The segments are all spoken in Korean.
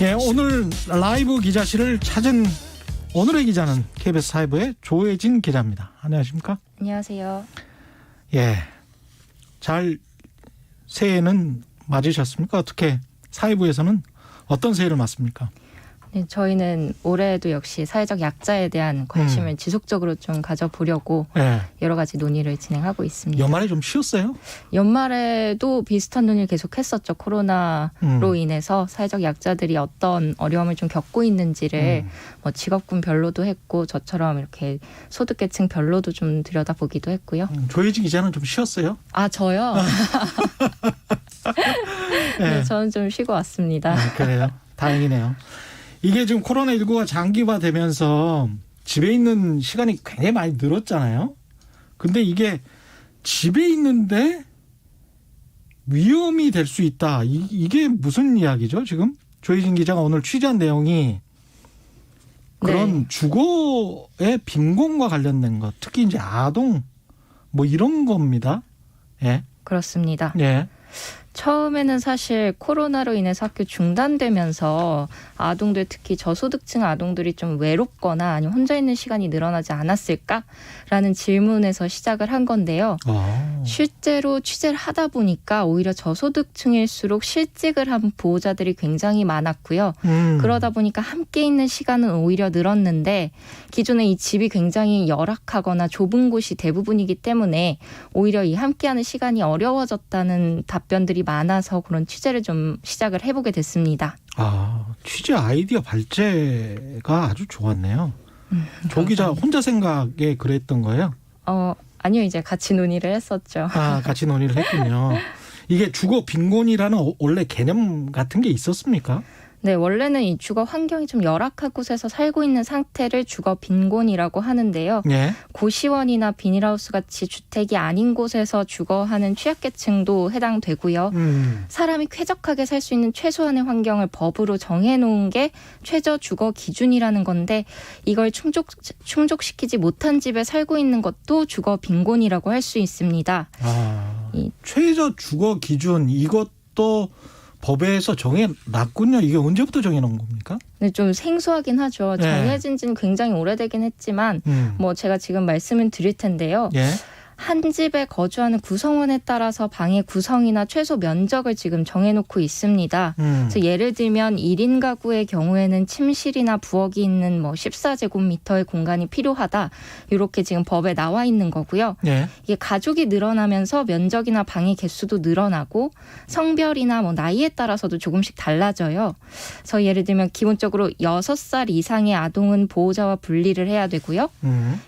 예, 오늘 라이브 기자실을 찾은 오늘의 기자는 KBS 사회부의 조혜진 기자입니다. 안녕하십니까? 안녕하세요. 예, 잘 새해는 맞으셨습니까? 어떻게 사회부에서는 어떤 새해를 맞습니까? 네, 저희는 올해도 역시 사회적 약자에 대한 관심을 지속적으로 좀 가져보려고 예, 여러 가지 논의를 진행하고 있습니다. 연말에 좀 쉬었어요? 연말에도 비슷한 논의를 계속했었죠. 코로나로 인해서 사회적 약자들이 어떤 어려움을 좀 겪고 있는지를 뭐 직업군별로도 했고 저처럼 이렇게 소득계층별로도 좀 들여다보기도 했고요. 조혜진 기자는 좀 쉬었어요? 아, 저요? 예. 네, 저는 좀 쉬고 왔습니다. 그래요? 다행이네요. 이게 지금 코로나19가 장기화되면서 집에 있는 시간이 굉장히 많이 늘었잖아요. 근데 이게 집에 있는데 위험이 될 수 있다. 이게 무슨 이야기죠, 지금? 조혜진 기자가 오늘 취재한 내용이 그런 네. 주거의 빈곤과 관련된 것, 특히 이제 아동 뭐 이런 겁니다. 예. 그렇습니다. 예. 처음에는 사실 코로나로 인해서 학교 중단되면서 아동들, 특히 저소득층 아동들이 좀 외롭거나 아니면 혼자 있는 시간이 늘어나지 않았을까라는 질문에서 시작을 한 건데요. 실제로 취재를 하다 보니까 오히려 저소득층일수록 실직을 한 보호자들이 굉장히 많았고요. 그러다 보니까 함께 있는 시간은 오히려 늘었는데 기존에 이 집이 굉장히 열악하거나 좁은 곳이 대부분이기 때문에 오히려 이 함께하는 시간이 어려워졌다는 답변들이 많아서 그런 취재를 좀 시작을 해보게 됐습니다. 취재 아이디어 발제가 아주 좋았네요. 조 기자 혼자 생각에 그랬던 거예요? 아니요, 이제 같이 논의를 했었죠. 같이 논의를 했군요. 이게 주거 빈곤이라는 원래 개념 같은 게 있었습니까? 네, 원래는 이 주거 환경이 좀 열악한 곳에서 살고 있는 상태를 주거 빈곤이라고 하는데요. 예. 고시원이나 비닐하우스 같이 주택이 아닌 곳에서 주거하는 취약계층도 해당되고요. 사람이 쾌적하게 살 수 있는 최소한의 환경을 법으로 정해놓은 게 최저 주거 기준이라는 건데 이걸 충족시키지 못한 집에 살고 있는 것도 주거 빈곤이라고 할 수 있습니다. 최저 주거 기준 이것도 법에서 정해놨군요. 이게 언제부터 정해놓은 겁니까? 네, 좀 생소하긴 하죠. 네. 정해진 지는 굉장히 오래되긴 했지만 뭐 제가 지금 말씀을 드릴 텐데요. 예. 한 집에 거주하는 구성원에 따라서 방의 구성이나 최소 면적을 지금 정해놓고 있습니다. 그래서 예를 들면 1인 가구의 경우에는 침실이나 부엌이 있는 뭐 14제곱미터의 공간이 필요하다. 이렇게 지금 법에 나와 있는 거고요. 예. 이게 가족이 늘어나면서 면적이나 방의 개수도 늘어나고 성별이나 뭐 나이에 따라서도 조금씩 달라져요. 그래서 예를 들면 기본적으로 6살 이상의 아동은 보호자와 분리를 해야 되고요.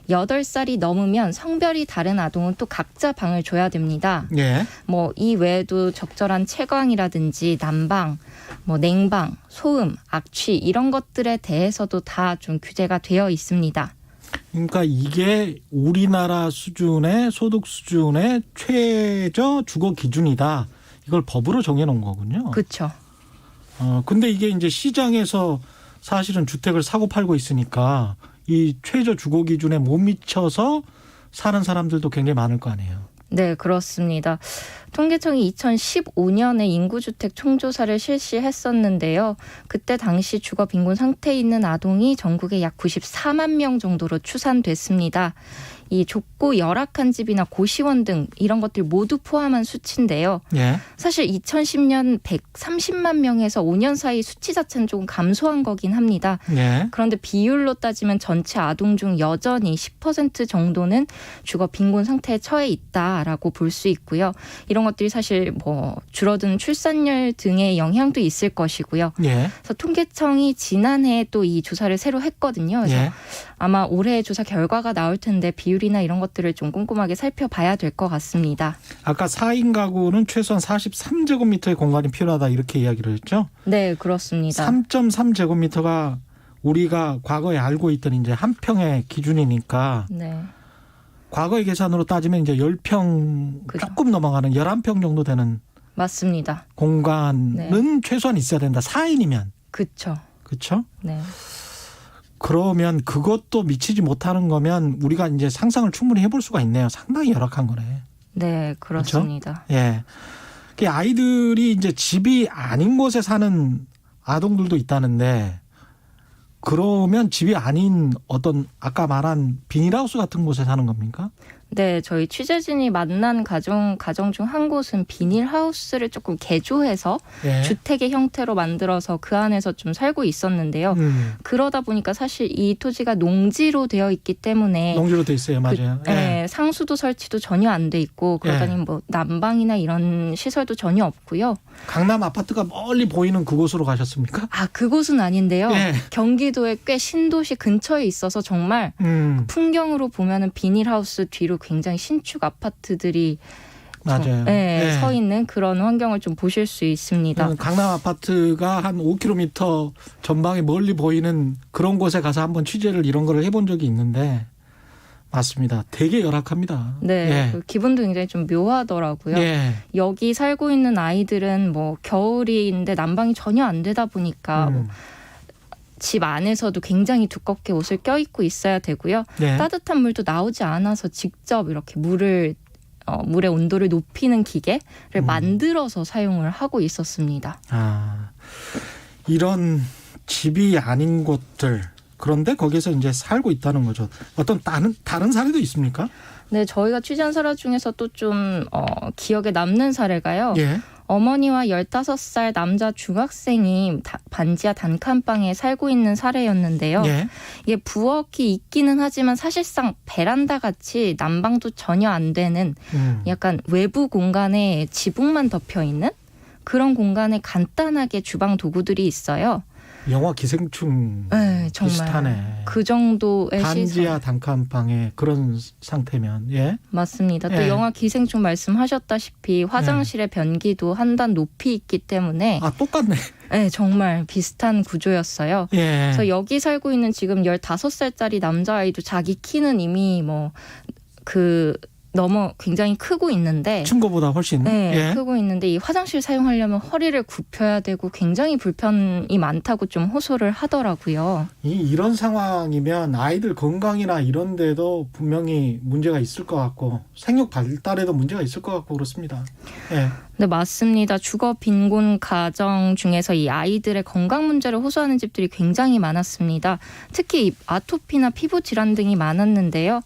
8살이 넘으면 성별이 다른 아동은 또 각자 방을 줘야 됩니다. 예. 뭐 이 외에도 적절한 채광이라든지 난방, 뭐 냉방, 소음, 악취 이런 것들에 대해서도 다 좀 규제가 되어 있습니다. 그러니까 이게 우리나라 수준의 소득 수준의 최저 주거 기준이다. 이걸 법으로 정해놓은 거군요. 그렇죠. 근데 이게 이제 시장에서 사실은 주택을 사고 팔고 있으니까 이 최저 주거 기준에 못 미쳐서 사는 사람들도 굉장히 많을 거 아니에요. 네, 그렇습니다. 통계청이 2015년에 인구주택 총조사를 실시했었는데요. 그때 당시 주거 빈곤 상태에 있는 아동이 전국에 약 94만 명 정도로 추산됐습니다. 이 좁고 열악한 집이나 고시원 등 이런 것들 모두 포함한 수치인데요. 예. 사실 2010년 130만 명에서 5년 사이 수치 자체는 조금 감소한 거긴 합니다. 예. 그런데 비율로 따지면 전체 아동 중 여전히 10% 정도는 주거 빈곤 상태에 처해 있다라고 볼 수 있고요. 이런 것들이 사실 뭐 줄어든 출산율 등의 영향도 있을 것이고요. 예. 그래서 통계청이 지난해 또 이 조사를 새로 했거든요. 그래서 예. 아마 올해 조사 결과가 나올 텐데 비율이나 이런 것들을 좀 꼼꼼하게 살펴봐야 될 것 같습니다. 아까 4인 가구는 최소한 43제곱미터의 공간이 필요하다 이렇게 이야기를 했죠? 네, 그렇습니다. 3.3제곱미터가 우리가 과거에 알고 있던 이제 한 평의 기준이니까 네. 과거의 계산으로 따지면 이제 10평 그죠. 조금 넘어가는 11평 정도 되는 맞습니다. 공간은 네. 최소한 있어야 된다. 4인이면. 그렇죠. 그렇죠? 네. 그러면 그것도 미치지 못하는 거면 우리가 이제 상상을 충분히 해볼 수가 있네요. 상당히 열악한 거네. 네, 그렇습니다. 예. 아이들이 이제 집이 아닌 곳에 사는 아동들도 있다는데 그러면 집이 아닌 어떤 아까 말한 비닐하우스 같은 곳에 사는 겁니까? 네, 저희 취재진이 만난 가정 중 한 곳은 비닐하우스를 조금 개조해서 예. 주택의 형태로 만들어서 그 안에서 좀 살고 있었는데요. 그러다 보니까 사실 이 토지가 농지로 되어 있기 때문에 농지로 돼 있어요, 맞아요. 네, 상수도 설치도 전혀 안 돼 있고 그러다니 예. 뭐 난방이나 이런 시설도 전혀 없고요. 강남 아파트가 멀리 보이는 그곳으로 가셨습니까? 아, 그곳은 아닌데요. 예. 경기도의 꽤 신도시 근처에 있어서 정말 풍경으로 보면은 비닐하우스 뒤로 굉장히 신축 아파트들이 맞아요. 네, 예. 서 있는 그런 환경을 좀 보실 수 있습니다. 강남 아파트가 한 5km 전방에 멀리 보이는 그런 곳에 가서 한번 취재를 이런 거를 해본 적이 있는데 맞습니다. 되게 열악합니다. 네, 예. 그 기분도 굉장히 좀 묘하더라고요. 예. 여기 살고 있는 아이들은 뭐 겨울인데 난방이 전혀 안 되다 보니까 뭐 집 안에서도 굉장히 두껍게 옷을 껴입고 있어야 되고요. 예. 따뜻한 물도 나오지 않아서 직접 이렇게 물의 온도를 높이는 기계를 만들어서 사용을 하고 있었습니다. 아, 이런 집이 아닌 곳들 그런데 거기서 이제 살고 있다는 거죠. 어떤 다른 사례도 있습니까? 네, 저희가 취재한 사례 중에서 또 좀 기억에 남는 사례가요. 예. 어머니와 15살 남자 중학생이 반지하 단칸방에 살고 있는 사례였는데요. 예. 이게 부엌이 있기는 하지만 사실상 베란다 같이 난방도 전혀 안 되는 약간 외부 공간에 지붕만 덮여 있는 그런 공간에 간단하게 주방 도구들이 있어요. 영화 기생충 네, 정말 비슷하네. 그 정도의 반지하 시설. 단칸방에 그런 상태면 예. 맞습니다. 또 예. 영화 기생충 말씀하셨다시피 화장실의 변기도 한 단 높이 있기 때문에 아 똑같네. 네, 정말 비슷한 구조였어요. 예. 그래서 여기 살고 있는 지금 15살짜리 남자아이도 자기 키는 이미 너무 굉장히 크고 있는데 친구보다 훨씬 네, 예. 크고 있는데 이 화장실 사용하려면 허리를 굽혀야 되고 굉장히 불편이 많다고 좀 호소를 하더라고요. 이런 상황이면 아이들 건강이나 이런 데도 분명히 문제가 있을 것 같고 생육 발달에도 문제가 있을 것 같고 그렇습니다. 예. 네, 맞습니다. 주거 빈곤 가정 중에서 이 아이들의 건강 문제를 호소하는 집들이 굉장히 많았습니다. 특히 아토피나 피부 질환 등이 많았는데요.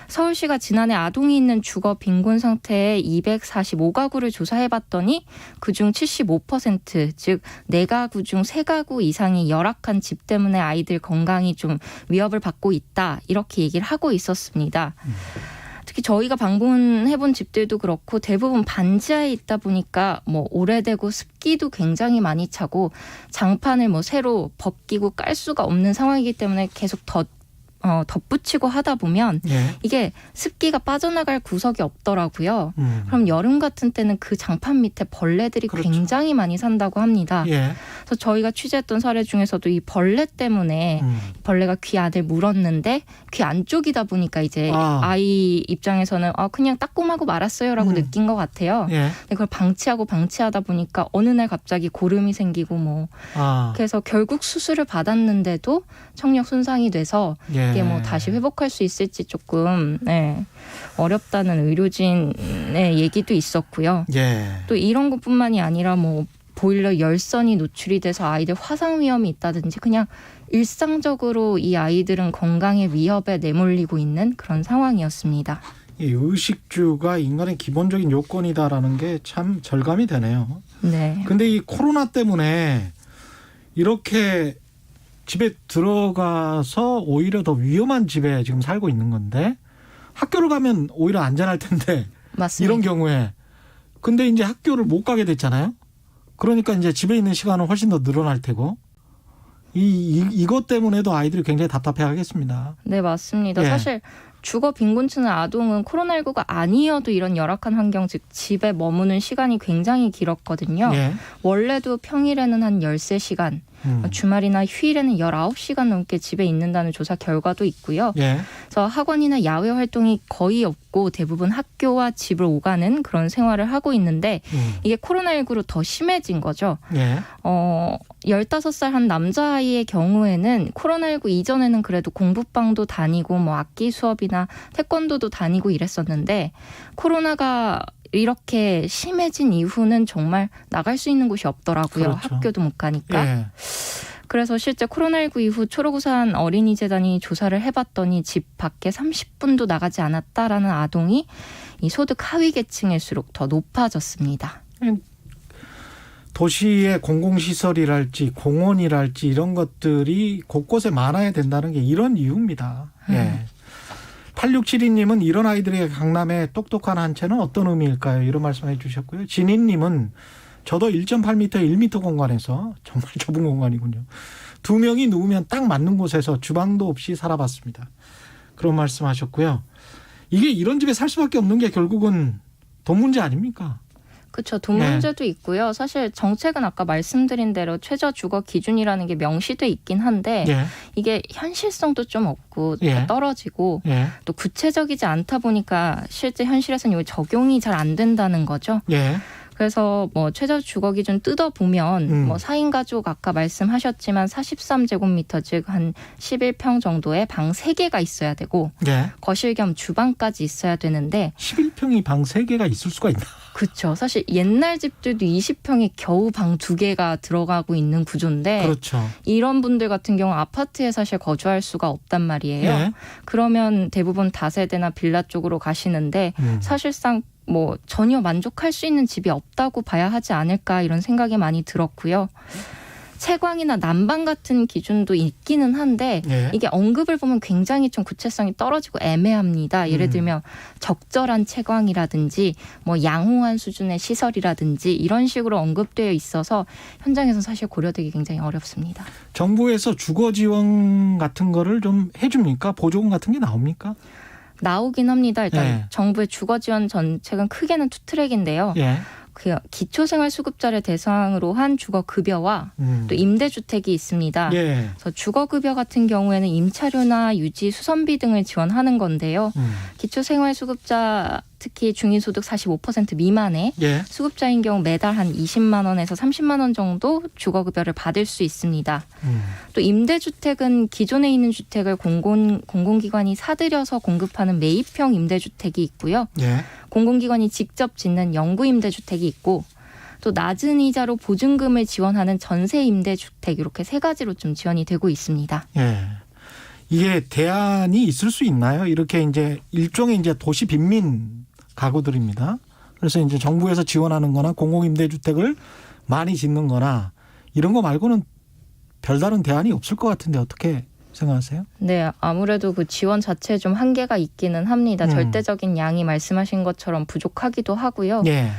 서울시가 지난해 아동이 있는 주거 빈곤 상태의 245가구를 조사해봤더니 그중 75%, 즉 4가구 중 3가구 이상이 열악한 집 때문에 아이들 건강이 좀 위협을 받고 있다. 이렇게 얘기를 하고 있었습니다. 특히 저희가 방문해본 집들도 그렇고 대부분 반지하에 있다 보니까 뭐 오래되고 습기도 굉장히 많이 차고 장판을 뭐 새로 벗기고 깔 수가 없는 상황이기 때문에 계속 덧붙이고 하다 보면 예. 이게 습기가 빠져나갈 구석이 없더라고요. 그럼 여름 같은 때는 그 장판 밑에 벌레들이 그렇죠. 굉장히 많이 산다고 합니다. 예. 그래서 저희가 취재했던 사례 중에서도 이 벌레 때문에 벌레가 귀 안을 물었는데 귀 안쪽이다 보니까 이제 아이 입장에서는 그냥 따끔하고 말았어요라고 느낀 것 같아요. 예. 근데 그걸 방치하다 보니까 어느 날 갑자기 고름이 생기고 그래서 결국 수술을 받았는데도 청력 손상이 돼서 예. 이게 뭐 다시 회복할 수 있을지 조금 어렵다는 의료진의 얘기도 있었고요. 예. 또 이런 것뿐만이 아니라 뭐 보일러 열선이 노출이 돼서 아이들 화상 위험이 있다든지 그냥 일상적으로 이 아이들은 건강의 위협에 내몰리고 있는 그런 상황이었습니다. 이 의식주가 인간의 기본적인 요건이다라는 게 참 절감이 되네요. 네. 근데 이 코로나 때문에 이렇게 집에 들어가서 오히려 더 위험한 집에 지금 살고 있는 건데 학교를 가면 오히려 안전할 텐데 맞습니다. 이런 경우에 근데 이제 학교를 못 가게 됐잖아요. 그러니까 이제 집에 있는 시간은 훨씬 더 늘어날 테고 이것 때문에도 아이들이 굉장히 답답해 하겠습니다. 네, 맞습니다. 예. 사실 주거 빈곤층의 아동은 코로나19가 아니어도 이런 열악한 환경, 즉 집에 머무는 시간이 굉장히 길었거든요. 예. 원래도 평일에는 한 13시간, 주말이나 휴일에는 19시간 넘게 집에 있는다는 조사 결과도 있고요. 예. 그래서 학원이나 야외 활동이 거의 없고 대부분 학교와 집을 오가는 그런 생활을 하고 있는데 이게 코로나19로 더 심해진 거죠. 예. 15살 한 남자아이의 경우에는 코로나19 이전에는 그래도 공부방도 다니고 뭐 악기 수업이나 태권도도 다니고 이랬었는데 코로나가 이렇게 심해진 이후는 정말 나갈 수 있는 곳이 없더라고요. 그렇죠. 학교도 못 가니까. 예. 그래서 실제 코로나19 이후 초록우산 어린이재단이 조사를 해봤더니 집 밖에 30분도 나가지 않았다라는 아동이 이 소득 하위 계층일수록 더 높아졌습니다. 도시의 공공시설이랄지 공원이랄지 이런 것들이 곳곳에 많아야 된다는 게 이런 이유입니다. 예. 8672님은 이런 아이들에게 강남의 똑똑한 한 채는 어떤 의미일까요? 이런 말씀해 주셨고요. 진희님은 저도 1.8m, 1m 공간에서 정말 좁은 공간이군요. 2명이 누우면 딱 맞는 곳에서 주방도 없이 살아봤습니다. 그런 말씀하셨고요. 이게 이런 집에 살 수밖에 없는 게 결국은 돈 문제 아닙니까? 그렇죠. 돈 네. 문제도 있고요. 사실 정책은 아까 말씀드린 대로 최저 주거 기준이라는 게 명시돼 있긴 한데 예. 이게 현실성도 좀 없고 예. 떨어지고 예. 또 구체적이지 않다 보니까 실제 현실에서는 이게 적용이 잘 안 된다는 거죠. 예. 그래서 뭐 최저 주거 기준 뜯어보면 뭐 4인 가족 아까 말씀하셨지만 43제곱미터 즉 한 11평 정도의 방 3개가 있어야 되고 예. 거실 겸 주방까지 있어야 되는데 11평이 방 3개가 있을 수가 있나? 그렇죠. 사실 옛날 집들도 20평에 겨우 방 2개가 들어가고 있는 구조인데 그렇죠. 이런 분들 같은 경우 아파트에 사실 거주할 수가 없단 말이에요. 예. 그러면 대부분 다세대나 빌라 쪽으로 가시는데 사실상 뭐 전혀 만족할 수 있는 집이 없다고 봐야 하지 않을까 이런 생각이 많이 들었고요. 채광이나 난방 같은 기준도 있기는 한데 예. 이게 언급을 보면 굉장히 좀 구체성이 떨어지고 애매합니다. 예를 들면 적절한 채광이라든지 뭐 양호한 수준의 시설이라든지 이런 식으로 언급되어 있어서 현장에서 사실 고려되기 굉장히 어렵습니다. 정부에서 주거 지원 같은 거를 좀 해줍니까? 보조금 같은 게 나옵니까? 나오긴 합니다. 일단 예. 정부의 주거 지원 정책은 크게는 투 트랙인데요. 예. 그 기초생활수급자를 대상으로 한 주거급여와 또 임대주택이 있습니다. 예. 그래서 주거급여 같은 경우에는 임차료나 유지, 수선비 등을 지원하는 건데요. 기초생활수급자 특히 중위소득 45% 미만의 예. 수급자인 경우 매달 한 20만 원에서 30만 원 정도 주거급여를 받을 수 있습니다. 또 임대주택은 기존에 있는 주택을 공공기관이 사들여서 공급하는 매입형 임대주택이 있고요. 예. 공공기관이 직접 짓는 영구임대주택이 있고 또 낮은 이자로 보증금을 지원하는 전세임대주택 이렇게 3가지로 좀 지원이 되고 있습니다. 예. 이게 대안이 있을 수 있나요? 이렇게 이제 일종의 이제 도시 빈민 가구들입니다. 그래서 이제 정부에서 지원하는 거나 공공임대주택을 많이 짓는 거나 이런 거 말고는 별다른 대안이 없을 것 같은데 어떻게 생각하세요? 네, 아무래도 그 지원 자체에 좀 한계가 있기는 합니다. 절대적인 양이 말씀하신 것처럼 부족하기도 하고요. 예.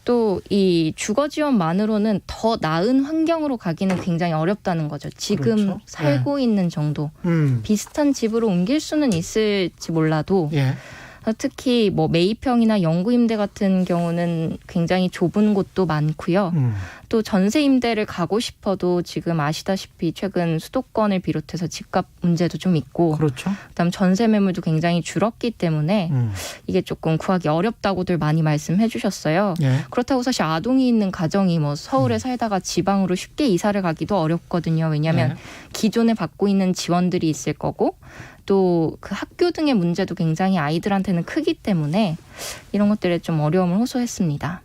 또 이 주거 지원만으로는 더 나은 환경으로 가기는 굉장히 어렵다는 거죠. 지금 그렇죠. 살고 있는 정도. 비슷한 집으로 옮길 수는 있을지 몰라도 예. 특히 뭐 매입형이나 영구임대 같은 경우는 굉장히 좁은 곳도 많고요. 또 전세 임대를 가고 싶어도 지금 아시다시피 최근 수도권을 비롯해서 집값 문제도 좀 있고 그렇죠. 그다음 전세 매물도 굉장히 줄었기 때문에 이게 조금 구하기 어렵다고들 많이 말씀해 주셨어요. 예. 그렇다고 사실 아동이 있는 가정이 뭐 서울에 살다가 지방으로 쉽게 이사를 가기도 어렵거든요. 왜냐하면 예. 기존에 받고 있는 지원들이 있을 거고 또 그 학교 등의 문제도 굉장히 아이들한테는 크기 때문에 이런 것들에 좀 어려움을 호소했습니다.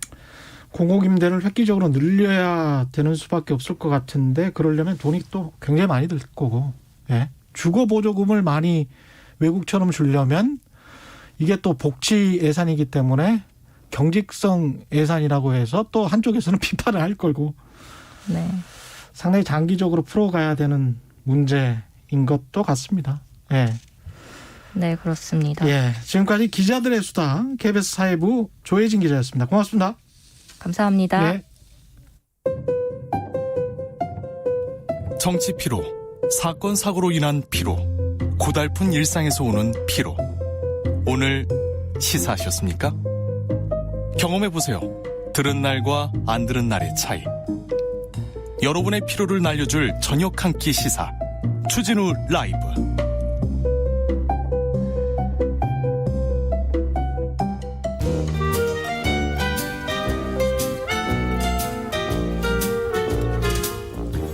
공공임대를 획기적으로 늘려야 되는 수밖에 없을 것 같은데 그러려면 돈이 또 굉장히 많이 들 거고 예. 주거보조금을 많이 외국처럼 주려면 이게 또 복지 예산이기 때문에 경직성 예산이라고 해서 또 한쪽에서는 비판을 할 거고 네. 상당히 장기적으로 풀어가야 되는 문제인 것도 같습니다. 예. 네, 그렇습니다. 예. 지금까지 기자들의 수다 KBS 사회부 조혜진 기자였습니다. 고맙습니다. 감사합니다. 예. 정치 피로, 사건 사고로 인한 피로, 고달픈 일상에서 오는 피로. 오늘 시사하셨습니까? 경험해보세요. 들은 날과 안 들은 날의 차이. 여러분의 피로를 날려줄 저녁 한 끼 시사. 추진우 라이브.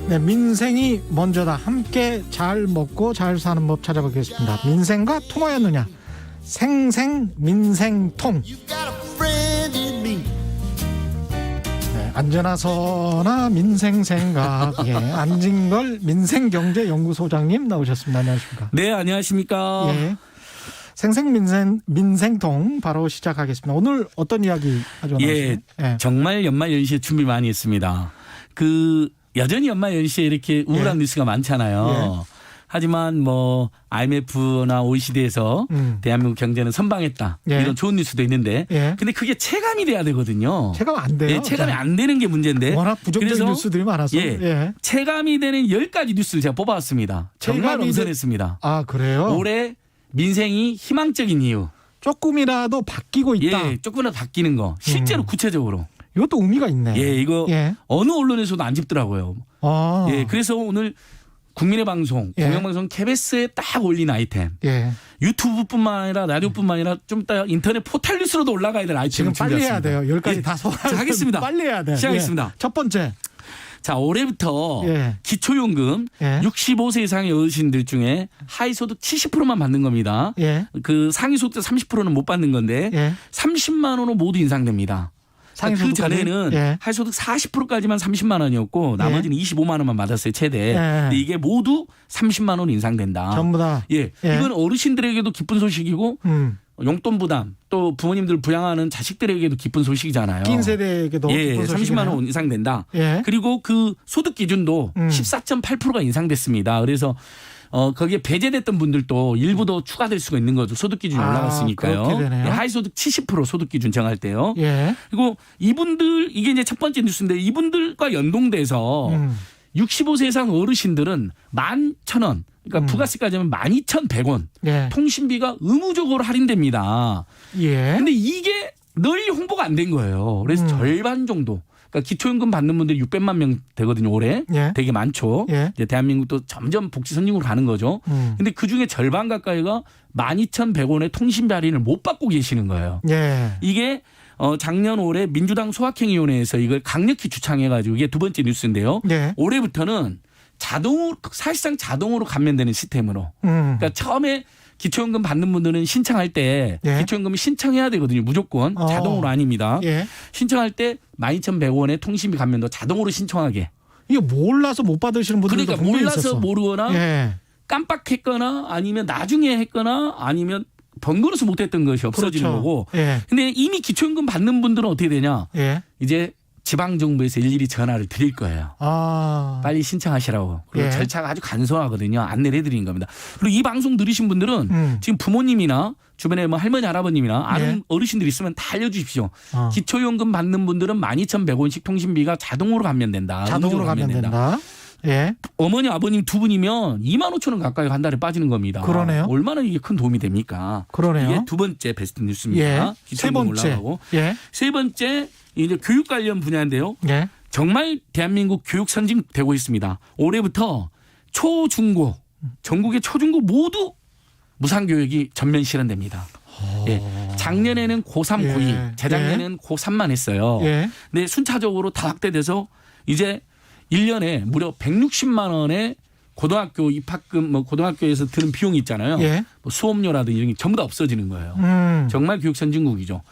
네, 민생이 먼저다. 함께 잘 먹고 잘 사는 법 찾아보겠습니다. 민생과 통하였느냐? 생생민생통. You got a friend in 안전하서나 민생생각, 안진걸 민생경제연구소장님 나오셨습니다. 안녕하십니까? 네, 안녕하십니까? 예. 민생통 바로 시작하겠습니다. 오늘 어떤 이야기 가져오셨나요? 예, 정말 연말 연시에 준비 많이 했습니다. 여전히 연말 연시에 이렇게 우울한 뉴스가 많잖아요. 하지만 뭐 IMF나 OECD에서 대한민국 경제는 선방했다. 이런 좋은 뉴스도 있는데 근데 그게 체감이 돼야 되거든요. 체감 안 돼요? 네, 체감이 안 되는 게 문제인데. 워낙 부정적인 뉴스들이 많아서. 체감이 되는 10가지 뉴스를 제가 뽑아왔습니다. 정말 엄선했습니다. 아, 그래요? 올해 민생이 희망적인 이유. 조금이라도 바뀌고 있다. 예, 조금이라도 바뀌는 거. 실제로 구체적으로. 이것도 의미가 있네. 예, 이거 어느 언론에서도 안 짚더라고요. 아. 예, 그래서 오늘 국민의 방송, 공영방송 KBS에 딱 올린 아이템. 유튜브뿐만 아니라 라디오뿐만 아니라 좀 이따 인터넷 포털 뉴스로도 올라가야 될 아이템을 지금 빨리 해야 돼요. 10가지 다 하겠습니다. 빨리 해야 돼요. 시작하겠습니다. 첫 번째. 자, 올해부터 기초연금 65세 이상의 어르신들 중에 하위소득 70%만 받는 겁니다. 그 상위소득 30%는 못 받는 건데 30만 원으로 모두 인상됩니다. 그 전에는 하위소득 40%까지만 30만 원이었고 나머지는 25만 원만 받았어요, 최대. 근데 이게 모두 30만 원 인상된다. 전부 다. 이건 어르신들에게도 기쁜 소식이고 용돈 부담 또 부모님들 부양하는 자식들에게도 기쁜 소식이잖아요. 낀 세대에게도 기쁜 소식이네요. 30만 원 인상된다. 그리고 그 소득 기준도 14.8%가 인상됐습니다. 그래서 거기에 배제됐던 분들도 일부 더 추가될 수가 있는 거죠. 소득 기준이 올라갔으니까요. 하위소득 70% 소득 기준 정할 때요. 그리고 이분들 이게 이제 첫 번째 뉴스인데 이분들과 연동돼서 65세 이상 어르신들은 11,000원 그러니까 부가세까지 하면 12,100원 통신비가 의무적으로 할인됩니다. 그런데 이게 널리 홍보가 안 된 거예요. 그래서 절반 정도. 그러니까 기초연금 받는 분들이 600만 명 되거든요, 올해. 되게 많죠. 이제 대한민국도 점점 복지 선진국으로 가는 거죠. 근데 그중에 절반 가까이가 12,100원의 통신비 할인을 못 받고 계시는 거예요. 이게 작년 올해 민주당 소확행위원회에서 이걸 강력히 주창해가지고 이게 두 번째 뉴스인데요. 올해부터는 사실상 자동으로 감면되는 시스템으로. 그러니까 처음에 기초연금 받는 분들은 신청할 때 기초연금을 신청해야 되거든요. 무조건 자동으로 아닙니다. 신청할 때 12,100원의 통신비 감면도 자동으로 신청하게. 이게 몰라서 못 받으시는 분들도 그러니까 분명히 몰라서 있었어. 모르거나 깜빡했거나 아니면 나중에 했거나 아니면 번거로워서 못했던 것이 없어지는 거고. 근데 이미 기초연금 받는 분들은 어떻게 되냐. 이제 지방정부에서 일일이 전화를 드릴 거예요. 빨리 신청하시라고. 그리고 절차가 아주 간소하거든요. 안내를 해드리는 겁니다. 그리고 이 방송 들으신 분들은 지금 부모님이나 주변에 뭐 할머니, 할아버님이나 아는 어르신들 있으면 다 알려주십시오. 기초연금 받는 분들은 12,100원씩 통신비가 자동으로 감면된다. 자동으로 감면된다. 어머니, 아버님 두 분이면 25,000원 가까이 한 달에 빠지는 겁니다. 그러네요. 얼마나 이게 큰 도움이 됩니까? 그러네요. 이게 두 번째 베스트 뉴스입니다. 세 번째. 올라가고. 세 번째 이제 교육 관련 분야인데요. 정말 대한민국 교육 선진되고 있습니다. 올해부터 초, 중고, 전국의 초중고 모두 무상교육이 전면 실현됩니다. 작년에는 고3, 고2, 재작년에는 고3만 했어요. 근데 순차적으로 다 확대돼서 이제 1년에 무려 160만 원의 고등학교 입학금, 뭐 고등학교에서 드는 비용이 있잖아요. 뭐 수업료라든지 이런 게 전부 다 없어지는 거예요. 정말 교육 선진국이죠.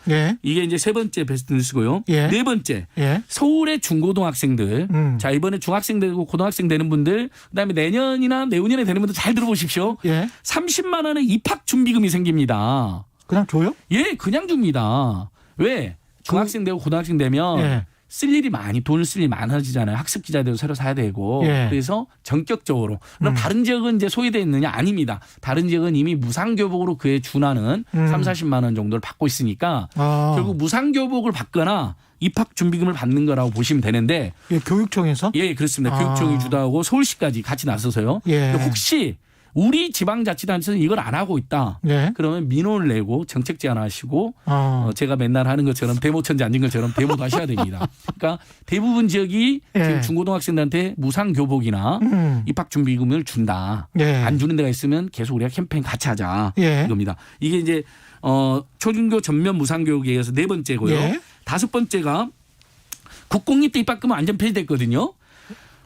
이게 이제 세 번째 베스트 뉴스고요. 네 번째, 서울의 중고등학생들. 자, 이번에 중학생 되고 고등학생 되는 분들, 그다음에 내년이나 내후년에 되는 분들 잘 들어보십시오. 30만 원의 입학 준비금이 생깁니다. 그냥 줘요? 그냥 줍니다. 왜? 중학생 되고 고등학생 되면 쓸 일이 돈을 쓸 일이 많아지잖아요. 학습 기자들도 새로 사야 되고. 그래서 전격적으로. 그럼 다른 지역은 이제 소외되어 있느냐? 아닙니다. 다른 지역은 이미 무상교복으로 그에 준하는 30-40만 원 정도를 받고 있으니까 결국 무상교복을 받거나 입학준비금을 받는 거라고 보시면 되는데. 교육청에서? 그렇습니다. 교육청이 주도하고 서울시까지 같이 나서서요. 혹시 우리 지방자치단체는 이걸 안 하고 있다. 그러면 민원을 내고 정책 제안하시고 제가 맨날 하는 것처럼 데모천지 앉은 것처럼 데모도 하셔야 됩니다. 그러니까 대부분 지역이 지금 중고등학생들한테 무상교복이나 입학준비금을 준다. 안 주는 데가 있으면 계속 우리가 캠페인 같이 하자. 이겁니다. 이게 이제 초중고 전면 무상교육에 의해서 네 번째고요. 다섯 번째가 국공립대 입학금은 완전 폐지됐거든요.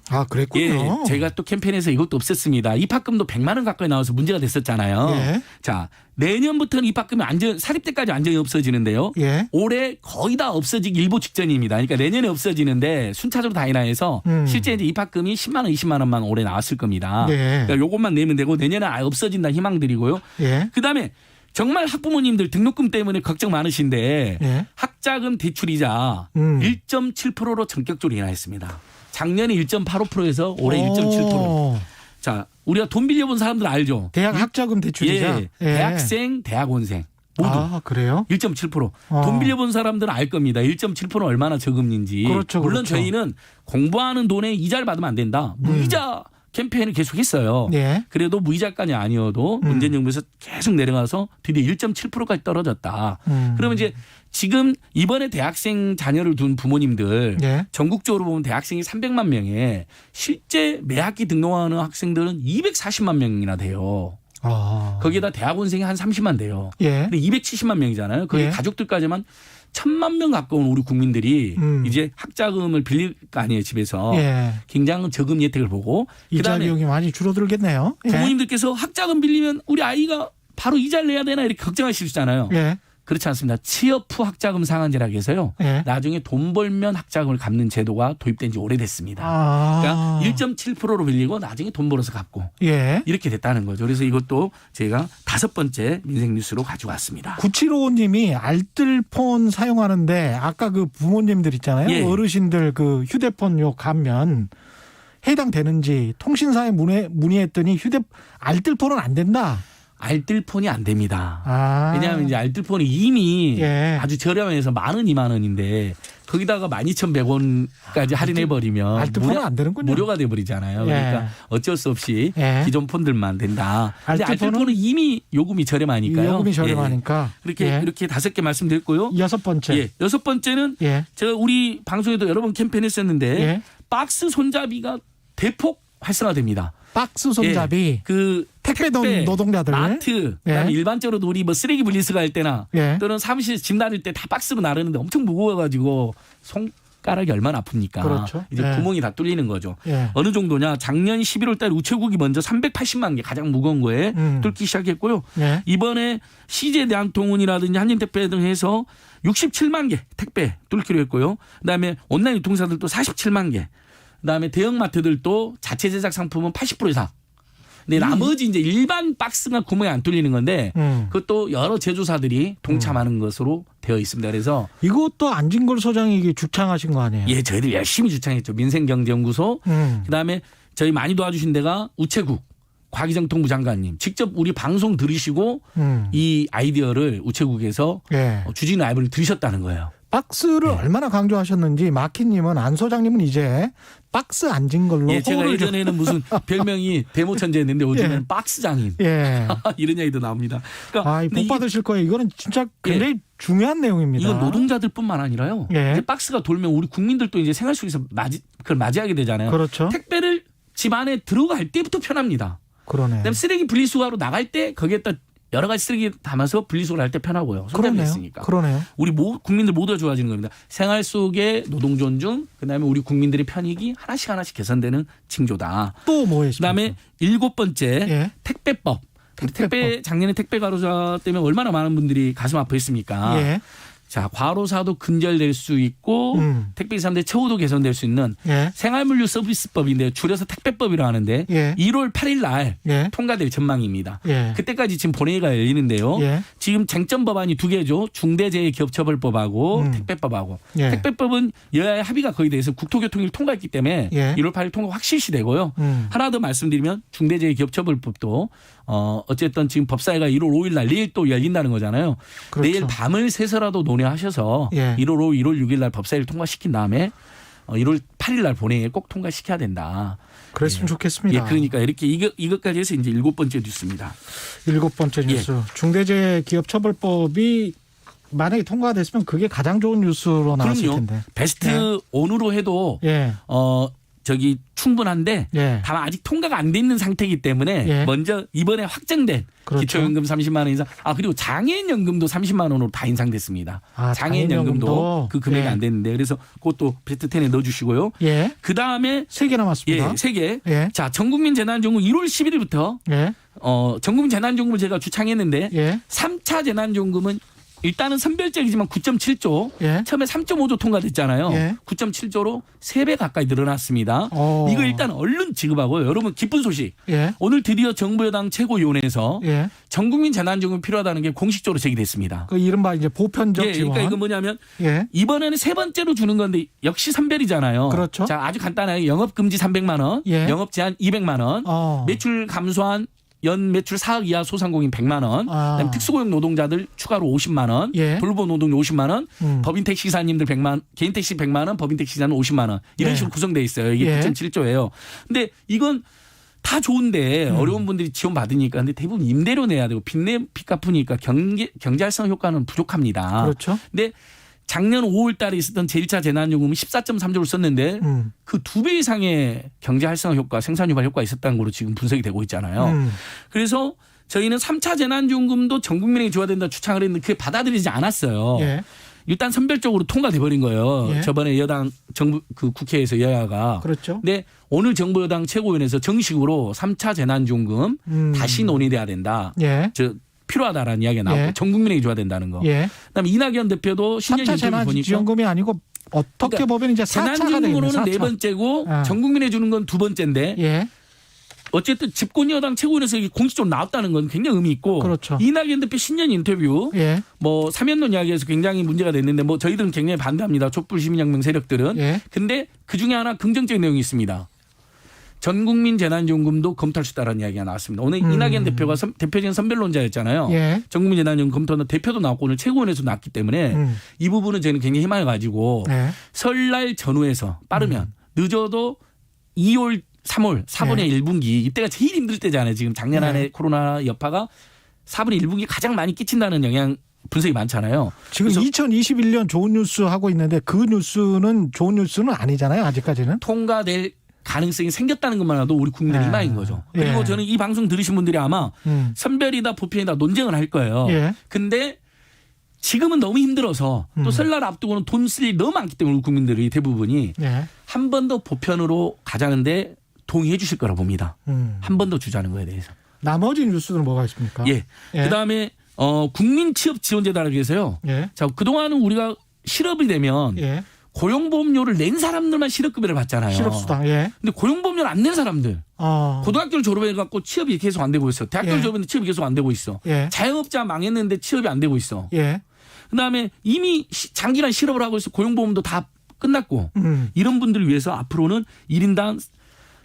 아, 그랬군요. 예, 제가 또 캠페인에서 이것도 없앴습니다. 입학금도 100만 원 가까이 나와서 문제가 됐었잖아요. 예. 자, 내년부터는 입학금이 사립 때까지 완전히 없어지는데요. 예. 올해 거의 다 없어지기 일보 직전입니다. 그러니까 내년에 없어지는데 순차적으로 다 인하해서 실제 이제 입학금이 10만 원, 20만 원만 올해 나왔을 겁니다. 예. 그러니까 요것만 내면 되고 내년에 아예 없어진다 희망드리고요. 예. 그다음에 정말 학부모님들 등록금 때문에 걱정 많으신데 예. 학자금 대출이자 1.7%로 전격적으로 인하했습니다. 작년에 1.85%에서 올해 1.7%. 자, 우리가 돈 빌려본 사람들 알죠? 대학 학자금 대출이자. 예, 대학생, 대학원생 모두 아, 그래요? 1.7%. 돈 빌려본 사람들은 알 겁니다. 1.7% 얼마나 저금리인지. 그렇죠, 물론 그렇죠. 저희는 공부하는 돈에 이자를 받으면 안 된다. 무이자 캠페인을 계속했어요. 예. 그래도 무이자까지 아니어도 문재인 정부에서 계속 내려가서 드디어 1.7%까지 떨어졌다. 그러면 이제 지금 이번에 대학생 자녀를 둔 부모님들 예. 전국적으로 보면 대학생이 300만 명에 실제 매 학기 등록하는 학생들은 240만 명이나 돼요. 아. 거기에다 대학원생이 한 30만 돼요. 예. 근데 270만 명이잖아요. 거기 예. 가족들까지만 1000만 명 가까운 우리 국민들이 이제 학자금을 빌릴 거 아니에요, 집에서. 예. 굉장히 저금 혜택을 보고 이자 그다음에 비용이 많이 줄어들겠네요. 예. 부모님들께서 학자금 빌리면 우리 아이가 바로 이자를 내야 되나 이렇게 걱정하실 수 있잖아요. 예. 그렇지 않습니다. 취업 후 학자금 상한제라고 해서요. 예. 나중에 돈 벌면 학자금을 갚는 제도가 도입된 지 오래됐습니다. 아. 그러니까 1.7%로 빌리고 나중에 돈 벌어서 갚고 예. 이렇게 됐다는 거죠. 그래서 이것도 제가 5번째 민생 뉴스로 가지고 왔습니다. 9755님이 알뜰폰 사용하는데 아까 그 부모님들 있잖아요. 예. 어르신들 그 휴대폰 요 가면 해당되는지 통신사에 문의했더니 알뜰폰은 안 된다. 알뜰폰이 안 됩니다. 아. 왜냐하면 이제 알뜰폰이 이미 예. 아주 저렴해서 10,000원, 22,000원인데 거기다가 12,100원까지 할인해버리면 알뜰폰은 안 되는군요. 무료가 돼버리잖아요. 예. 그러니까 어쩔 수 없이 예. 기존 폰들만 된다. 근데 알뜰폰은 알뜰폰은 이미 요금이 저렴하니까요. 요금이 예. 저렴하니까. 그렇게 예. 이렇게 5개 말씀드렸고요. 6번째. 예. 6번째는 예. 제가 우리 방송에도 여러 번 캠페인했었는데 예. 박스 손잡이가 대폭 활성화됩니다. 박스 손잡이. 예. 그 택배 노동자들. 마트, 예. 그다음에 일반적으로도 우리 뭐 쓰레기 분리수거 할 때나 예. 또는 사무실에서 짐 나를 때 다 박스로 나르는데 엄청 무거워가지고 손가락이 얼마나 아픕니까? 그렇죠. 이제 예. 구멍이 다 뚫리는 거죠. 예. 어느 정도냐? 작년 11월 달 우체국이 먼저 380만 개 가장 무거운 거에 뚫기 시작했고요. 예. 이번에 CJ 대한통운이라든지 한진택배 등 해서 67만 개 택배 뚫기로 했고요. 그다음에 온라인 유통사들도 47만 개. 그다음에 대형마트들도 자체 제작 상품은 80% 이상. 근데 나머지 이제 일반 박스가 구멍이 안 뚫리는 건데 그것도 여러 제조사들이 동참하는 것으로 되어 있습니다. 그래서 이것도 안진걸 소장이 이게 주창하신 거 아니에요? 예, 저희들 열심히 주창했죠. 민생경제연구소. 그다음에 저희 많이 도와주신 데가 우체국. 과기정통부 장관님 직접 우리 방송 들으시고 이 아이디어를 우체국에서 예. 주진 라이브를 들으셨다는 거예요. 박스를 예. 얼마나 강조하셨는지 마키님은 안 소장님은 이제 박스 앉은 걸로 예, 제가 호를 예전에는 무슨 별명이 대모천재였는데 요즘에는 예. 박스 장인 예. 이런 얘기도 나옵니다. 그러니까 아, 근데 복 받으실 거예요. 이거는 진짜 굉장히 중요한 내용입니다. 이건 노동자들뿐만 아니라요. 예. 이제 박스가 돌면 우리 국민들도 이제 생활 속에서 그걸 맞이하게 되잖아요. 그렇죠. 택배를 집 안에 들어갈 때부터 편합니다. 그러네. 그다음에 쓰레기 분리수거하러 나갈 때 거기에다 여러 가지 쓰레기 담아서 분리수거를 할 때 편하고요. 손잡이 그러네요. 있으니까. 그러네요. 우리 국민들 모두가 좋아지는 겁니다. 생활 속의 노동 존중, 그다음에 우리 국민들의 편익이 하나씩 하나씩 개선되는 징조다. 또 뭐 했습니까? 그다음에 7번째 예. 택배법. 택배 작년에 택배 과로사 때문에 얼마나 많은 분들이 가슴 아파했습니까? 예. 자, 과로사도 근절될 수 있고 택배기사님들의 처우도 개선될 수 있는 예. 생활물류 서비스법인데 줄여서 택배법이라고 하는데 예. 1월 8일 날 예. 통과될 전망입니다. 예. 그때까지 지금 본회의가 열리는데요. 예. 지금 쟁점 법안이 2개죠. 중대재해기업처벌법하고 택배법하고. 예. 택배법은 여야의 합의가 거의 돼서 국토교통위를 통과했기 때문에 예. 1월 8일 통과 확실시 되고요. 하나 더 말씀드리면 중대재해기업처벌법도 어쨌든 지금 법사위가 1월 5일 날 내일 또 열린다는 거잖아요. 그렇죠. 내일 밤을 새서라도 논의하셔서 예. 1월 5일, 1월 6일 날 법사위를 통과시킨 다음에 1월 8일 날 본회의에 꼭 통과시켜야 된다. 그랬으면 예. 좋겠습니다. 예, 그러니까 이렇게 이것까지 해서 이제 7번째 뉴스입니다. 7번째 뉴스. 중대재해기업처벌법이 만약에 통과됐으면 그게 가장 좋은 뉴스로 나왔을 그럼요. 텐데. 베스트 온으로 해도 예. 충분한데 예. 다만 아직 통과가 안 돼 있는 상태이기 때문에 예. 먼저 이번에 확정된 그렇죠. 기초연금 30만 원 인상. 그리고 장애인연금도 30만 원으로 다 인상됐습니다. 장애인연금도 그 금액이 예. 안 됐는데 그래서 그것도 베스트 10에 넣어주시고요. 예. 그 다음에 3개 남았습니다. 예, 3개. 예. 자, 전국민 재난지원금 1월 11일부터 예. 전국민 재난지원금을 제가 주창했는데 예. 3차 재난지원금은 일단은 선별적이지만 9.7조. 예. 처음에 3.5조 통과됐잖아요. 예. 9.7조로 3배 가까이 늘어났습니다. 이거 일단 얼른 지급하고요. 여러분 기쁜 소식. 예. 오늘 드디어 정부 여당 최고위원회에서 예. 전국민 재난지원금 필요하다는 게 공식적으로 제기됐습니다. 그 이른바 이제 보편적 예, 지원. 그러니까 이거 뭐냐면 예. 이번에는 세 번째로 주는 건데 역시 선별이잖아요. 그렇죠. 자, 아주 간단하게 영업 금지 300만 원, 예. 영업 제한 200만 원, 매출 감소한 연 매출 4억 이하 소상공인 100만 원, 그다음에 특수고용 노동자들 추가로 50만 원, 예. 돌보 노동자 50만 원, 법인 택시 기사님들 100만 원, 개인 택시 100만 원, 법인 택시 기사는 50만 원 이런 예. 식으로 구성돼 있어요. 이게 예. 9.7조예요. 근데 이건 다 좋은데 어려운 분들이 지원 받으니까 근데 대부분 임대료 내야 되고 빚 갚으니까 경제 활성 효과는 부족합니다. 그렇죠. 근데 작년 5월 달에 있었던 제1차 재난지원금은 14.3조를 썼는데 그 2배 이상의 경제 활성화 효과, 생산 유발 효과가 있었다는 걸로 지금 분석이 되고 있잖아요. 그래서 저희는 3차 재난지원금도 전 국민에게 줘야 된다 주창을 했는데 그게 받아들이지 않았어요. 예. 일단 선별적으로 통과돼 버린 거예요. 예. 저번에 여당 정부 그 국회에서 여야가. 그렇죠. 근데 오늘 정부 여당 최고위원회에서 정식으로 3차 재난지원금 다시 논의돼야 된다. 예. 필요하다라는 이야기가 나왔고 예. 전 국민에게 줘야 된다는 거. 예. 그다음에 이낙연 대표도 신년 3차 인터뷰 보니까 재난지원금이 아니고 어떻게 그러니까 보면 이제 4차가 되겠네요. 재난지원금으로는 네 번째고 전 국민에 주는 건 두 번째인데 예. 어쨌든 집권여당 최고위원회에서 이게 공식적으로 나왔다는 건 굉장히 의미 있고 그렇죠. 이낙연 대표 신년 인터뷰 예. 뭐 사면론 이야기에서 굉장히 문제가 됐는데 뭐 저희들은 굉장히 반대합니다. 촛불 시민혁명 세력들은. 예. 근데 그중에 하나 긍정적인 내용이 있습니다. 전 국민 재난지원금도 검토할 수 있다는 이야기가 나왔습니다. 오늘 이낙연 대표가 대표적인 선별론자였잖아요. 예. 전 국민 재난지원금 검토는 대표도 나왔고 오늘 최고위원회에서 나왔기 때문에 이 부분은 저희는 굉장히 희망을 가지고 예. 설날 전후에서 빠르면 늦어도 2월 3월 4분의 1분기 이때가 제일 힘들 때잖아요. 지금 작년 안에 코로나 여파가 4분의 1분기 가장 많이 끼친다는 영향 분석이 많잖아요. 지금 2021년 좋은 뉴스 하고 있는데 그 뉴스는 좋은 뉴스는 아니잖아요. 아직까지는. 통과될 가능성이 생겼다는 것만으로도 우리 국민의 희망인 거죠. 그리고 저는 이 방송 들으신 분들이 아마 선별이다 보편이다 논쟁을 할 거예요. 근데 지금은 너무 힘들어서 또 설날 앞두고는 돈 쓸 일이 너무 많기 때문에 우리 국민들이 대부분이 한 번 더 보편으로 가자는데 동의해 주실 거라 봅니다. 한 번 더 주자는 거에 대해서. 나머지 뉴스는 뭐가 있습니까? 예. 그다음에 국민 취업 지원제도라고 해서요. 자, 그동안은 우리가 실업이 되면 고용보험료를 낸 사람들만 실업급여를 받잖아요. 실업수당. 예. 근데 고용보험료를 안 낸 사람들. 고등학교를 졸업해 갖고 취업이 계속 안 되고 있어. 대학교를 졸업했는데 취업이 계속 안 되고 있어. 자영업자 망했는데 취업이 안 되고 있어. 그다음에 이미 장기간 실업을 하고 있어. 고용보험도 다 끝났고. 이런 분들을 위해서 앞으로는 1인당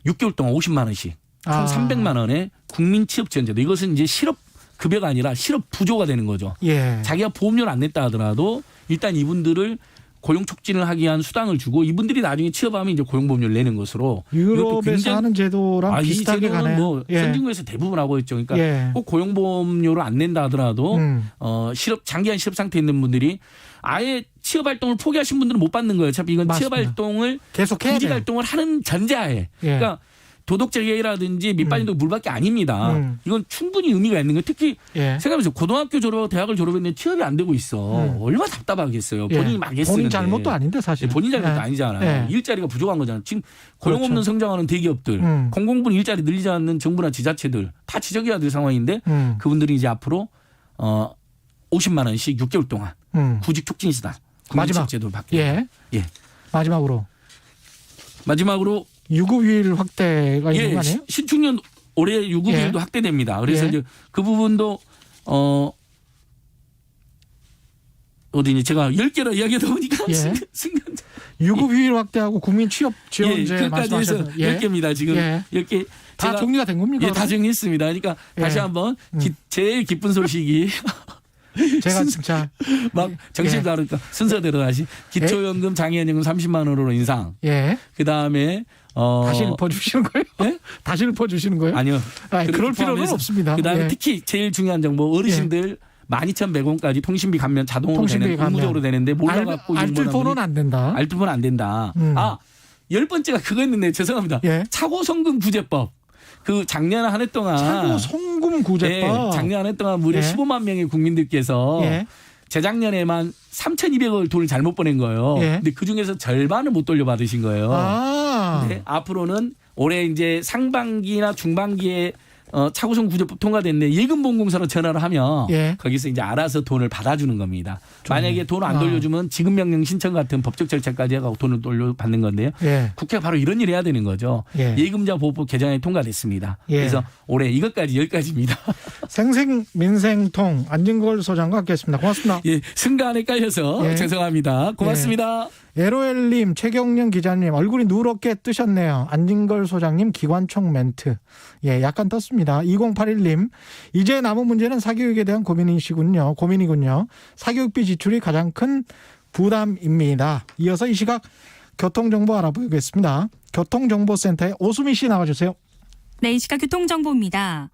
6개월 동안 50만 원씩 총 300만 원의 국민 취업 지원제도. 이것은 이제 실업 급여가 아니라 실업 부조가 되는 거죠. 자기가 보험료를 안 냈다 하더라도 일단 이분들을 고용 촉진을 하기 위한 수당을 주고 이분들이 나중에 취업하면 이제 고용보험료를 내는 것으로. 유럽에서 하는 제도랑 비슷하게 이 제도는 가네요. 뭐 선진국에서 대부분 하고 있죠. 그러니까 꼭 고용보험료를 안 낸다 하더라도 장기간 실업 상태에 있는 분들이 아예 취업 활동을 포기하신 분들은 못 받는 거예요. 어차피 이건 맞습니다. 취업 활동을 계속 해야 구직 돼요. 활동을 하는 전제하에. 그러니까 도덕재개라든지 밑빠진도 물밖에 아닙니다. 이건 충분히 의미가 있는 거예요. 특히 생각해보세요. 고등학교 졸업하고 대학을 졸업했는데 취업이 안 되고 있어. 얼마나 답답하겠어요. 본인이 막 했으는데. 본인 잘못도 아닌데 사실. 본인 잘못도 아니잖아요. 일자리가 부족한 거잖아요. 지금 고용 없는 성장하는 대기업들, 공공분 일자리 늘리지 않는 정부나 지자체들 다 지적해야 될 상황인데 그분들이 이제 앞으로 50만 원씩 6개월 동안 구직 촉진 수당 마지막 제도를 받게. 마지막으로 유급휴일 확대가 있는 거 아니에요? 신축년 올해 유급휴일도 확대됩니다. 그래서 이제 그 부분도 어디니 제가 10개로 이야기하다 보니까 순간 유급휴일 확대하고 국민 취업 지원제 말씀하셔서 10개입니다. 지금 10개 다 정리가 된 겁니까? 예, 다 정리했습니다. 그러니까 다시 한번 제일 기쁜 소식이 제가 진짜 막 정신 다르니까 순서대로 다시 기초연금 장애인연금 30만 원으로 인상. 그다음에 다시 읊어주시는 거예요? 다시 읊어주시는 거예요? 아니요. 그럴 필요는 없습니다. 그다음에 특히 제일 중요한 정보 어르신들 12,100원까지 통신비 감면 자동으로 되는 의무적으로 되는데 몰라갖고 알뜰폰은 안 된다. 알뜰폰은 안 된다. 10번째가 그거였는데 죄송합니다. 예. 차고송금 구제법. 그 작년 한 해 동안 차고 송금 구제법. 작년 한 해 동안 무려 예. 15만 명의 국민들께서 예. 재작년에만 3,200억 돈을 잘못 보낸 거예요. 예. 근데 그 중에서 절반을 못 돌려받으신 거예요. 아. 근데 앞으로는 올해 이제 상반기나 중반기에 차고송 구제법 통과됐는데 예금보험공사로 전화를 하면 예. 거기서 이제 알아서 돈을 받아주는 겁니다. 좋네. 만약에 돈을 안 돌려주면 지급명령 신청 같은 법적 절차까지 해가고 돈을 돌려받는 건데요. 예. 국회가 바로 이런 일을 해야 되는 거죠. 예. 예금자 보호법 개정안이 통과됐습니다. 예. 그래서 올해 이것까지 10가지입니다. 생생민생통 안진걸 소장과 함께했습니다. 고맙습니다. 예, 순간에 깔려서 예. 죄송합니다. 고맙습니다. LOL님, 최경련 기자님 얼굴이 누렇게 뜨셨네요. 안진걸 소장님 기관총 멘트. 예, 약간 떴습니다. 2081님, 이제 남은 문제는 사교육에 대한 고민이군요. 사교육비 지출이 가장 큰 부담입니다. 이어서 이 시각 교통정보 알아보겠습니다. 교통정보센터에 오수미 씨 나와주세요. 네, 이 시각 교통정보입니다.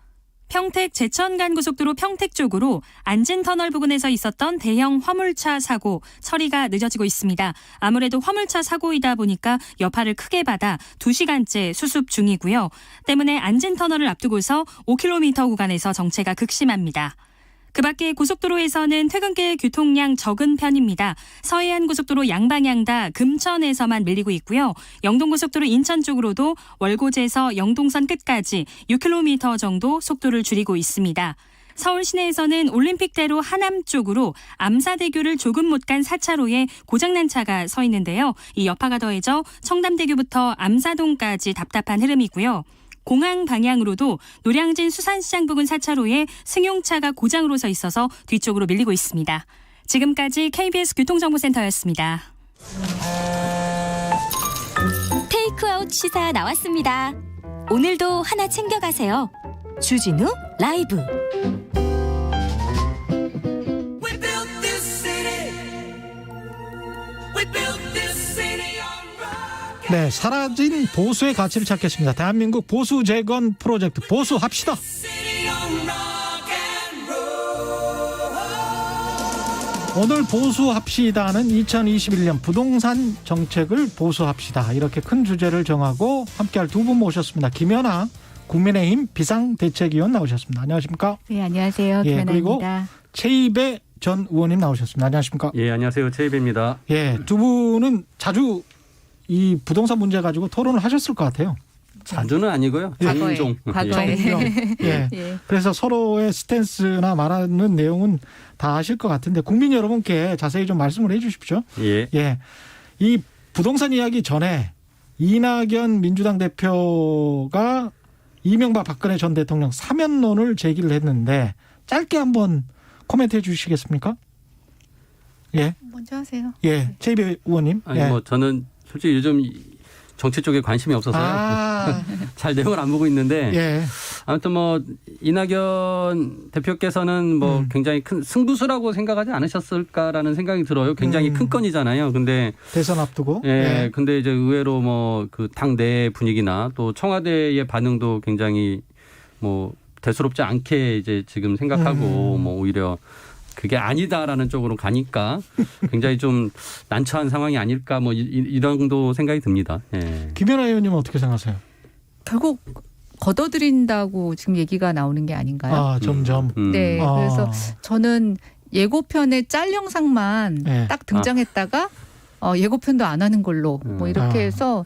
평택 제천간 고속도로 평택 쪽으로 안진터널 부근에서 있었던 대형 화물차 사고 처리가 늦어지고 있습니다. 아무래도 화물차 사고이다 보니까 여파를 크게 받아 2시간째 수습 중이고요. 때문에 안진터널을 앞두고서 5km 구간에서 정체가 극심합니다. 그 밖에 고속도로에서는 퇴근길 교통량 적은 편입니다. 서해안고속도로 양방향 다 금천에서만 밀리고 있고요. 영동고속도로 인천 쪽으로도 월고제에서 영동선 끝까지 6km 정도 속도를 줄이고 있습니다. 서울 시내에서는 올림픽대로 하남 쪽으로 암사대교를 조금 못 간 4차로에 고장난 차가 서 있는데요. 이 여파가 더해져 청담대교부터 암사동까지 답답한 흐름이고요. 공항 방향으로도 노량진 수산시장 부근 4차로에 승용차가 고장으로 서 있어서 뒤쪽으로 밀리고 있습니다. 지금까지 KBS 교통정보센터였습니다. 테이크아웃 시사 나왔습니다. 오늘도 하나 챙겨가세요. 주진우 라이브. 네, 사라진 보수의 가치를 찾겠습니다. 대한민국 보수 재건 프로젝트 보수합시다. 오늘 보수합시다는 2021년 부동산 정책을 보수합시다. 이렇게 큰 주제를 정하고 함께할 두 분 모셨습니다. 김연아 국민의힘 비상대책위원 나오셨습니다. 안녕하십니까? 네, 안녕하세요. 예, 그리고 김연아입니다. 최이배 전 의원님 나오셨습니다. 안녕하십니까? 예, 안녕하세요. 최이배입니다. 예, 두 분은 자주 이 부동산 문제 가지고 토론을 하셨을 것 같아요. 자주는 아니고요. 과거에. 종종. 과거에. 예. 예. 그래서 서로의 스탠스나 말하는 내용은 다 아실 것 같은데 국민 여러분께 자세히 좀 말씀을 해 주십시오. 예. 예. 이 부동산 이야기 전에 이낙연 민주당 대표가 이명박 박근혜 전 대통령 사면론을 제기를 했는데 짧게 한번 코멘트해 주시겠습니까? 예. 먼저 하세요. 예. 최이배 의원님. 아니 예. 뭐 저는 솔직히 요즘 정치 쪽에 관심이 없어서요. 아, 잘 내용을 안 보고 있는데 예. 아무튼 뭐 이낙연 대표께서는 뭐 굉장히 큰 승부수라고 생각하지 않으셨을까라는 생각이 들어요. 굉장히 큰 건이잖아요. 근데 대선 앞두고. 예, 근데 이제 의외로 뭐 그 당내 분위기나 또 청와대의 반응도 굉장히 뭐 대수롭지 않게 이제 지금 생각하고 뭐 오히려 그게 아니다라는 쪽으로 가니까 굉장히 좀 난처한 상황이 아닐까 뭐 이런 정도 생각이 듭니다. 예. 김연아 의원님은 어떻게 생각하세요? 결국 걷어들인다고 지금 얘기가 나오는 게 아닌가요? 아, 점점. 네. 아. 그래서 저는 예고편의 짤 영상만 네. 딱 등장했다가 예고편도 안 하는 걸로 뭐 이렇게 아. 해서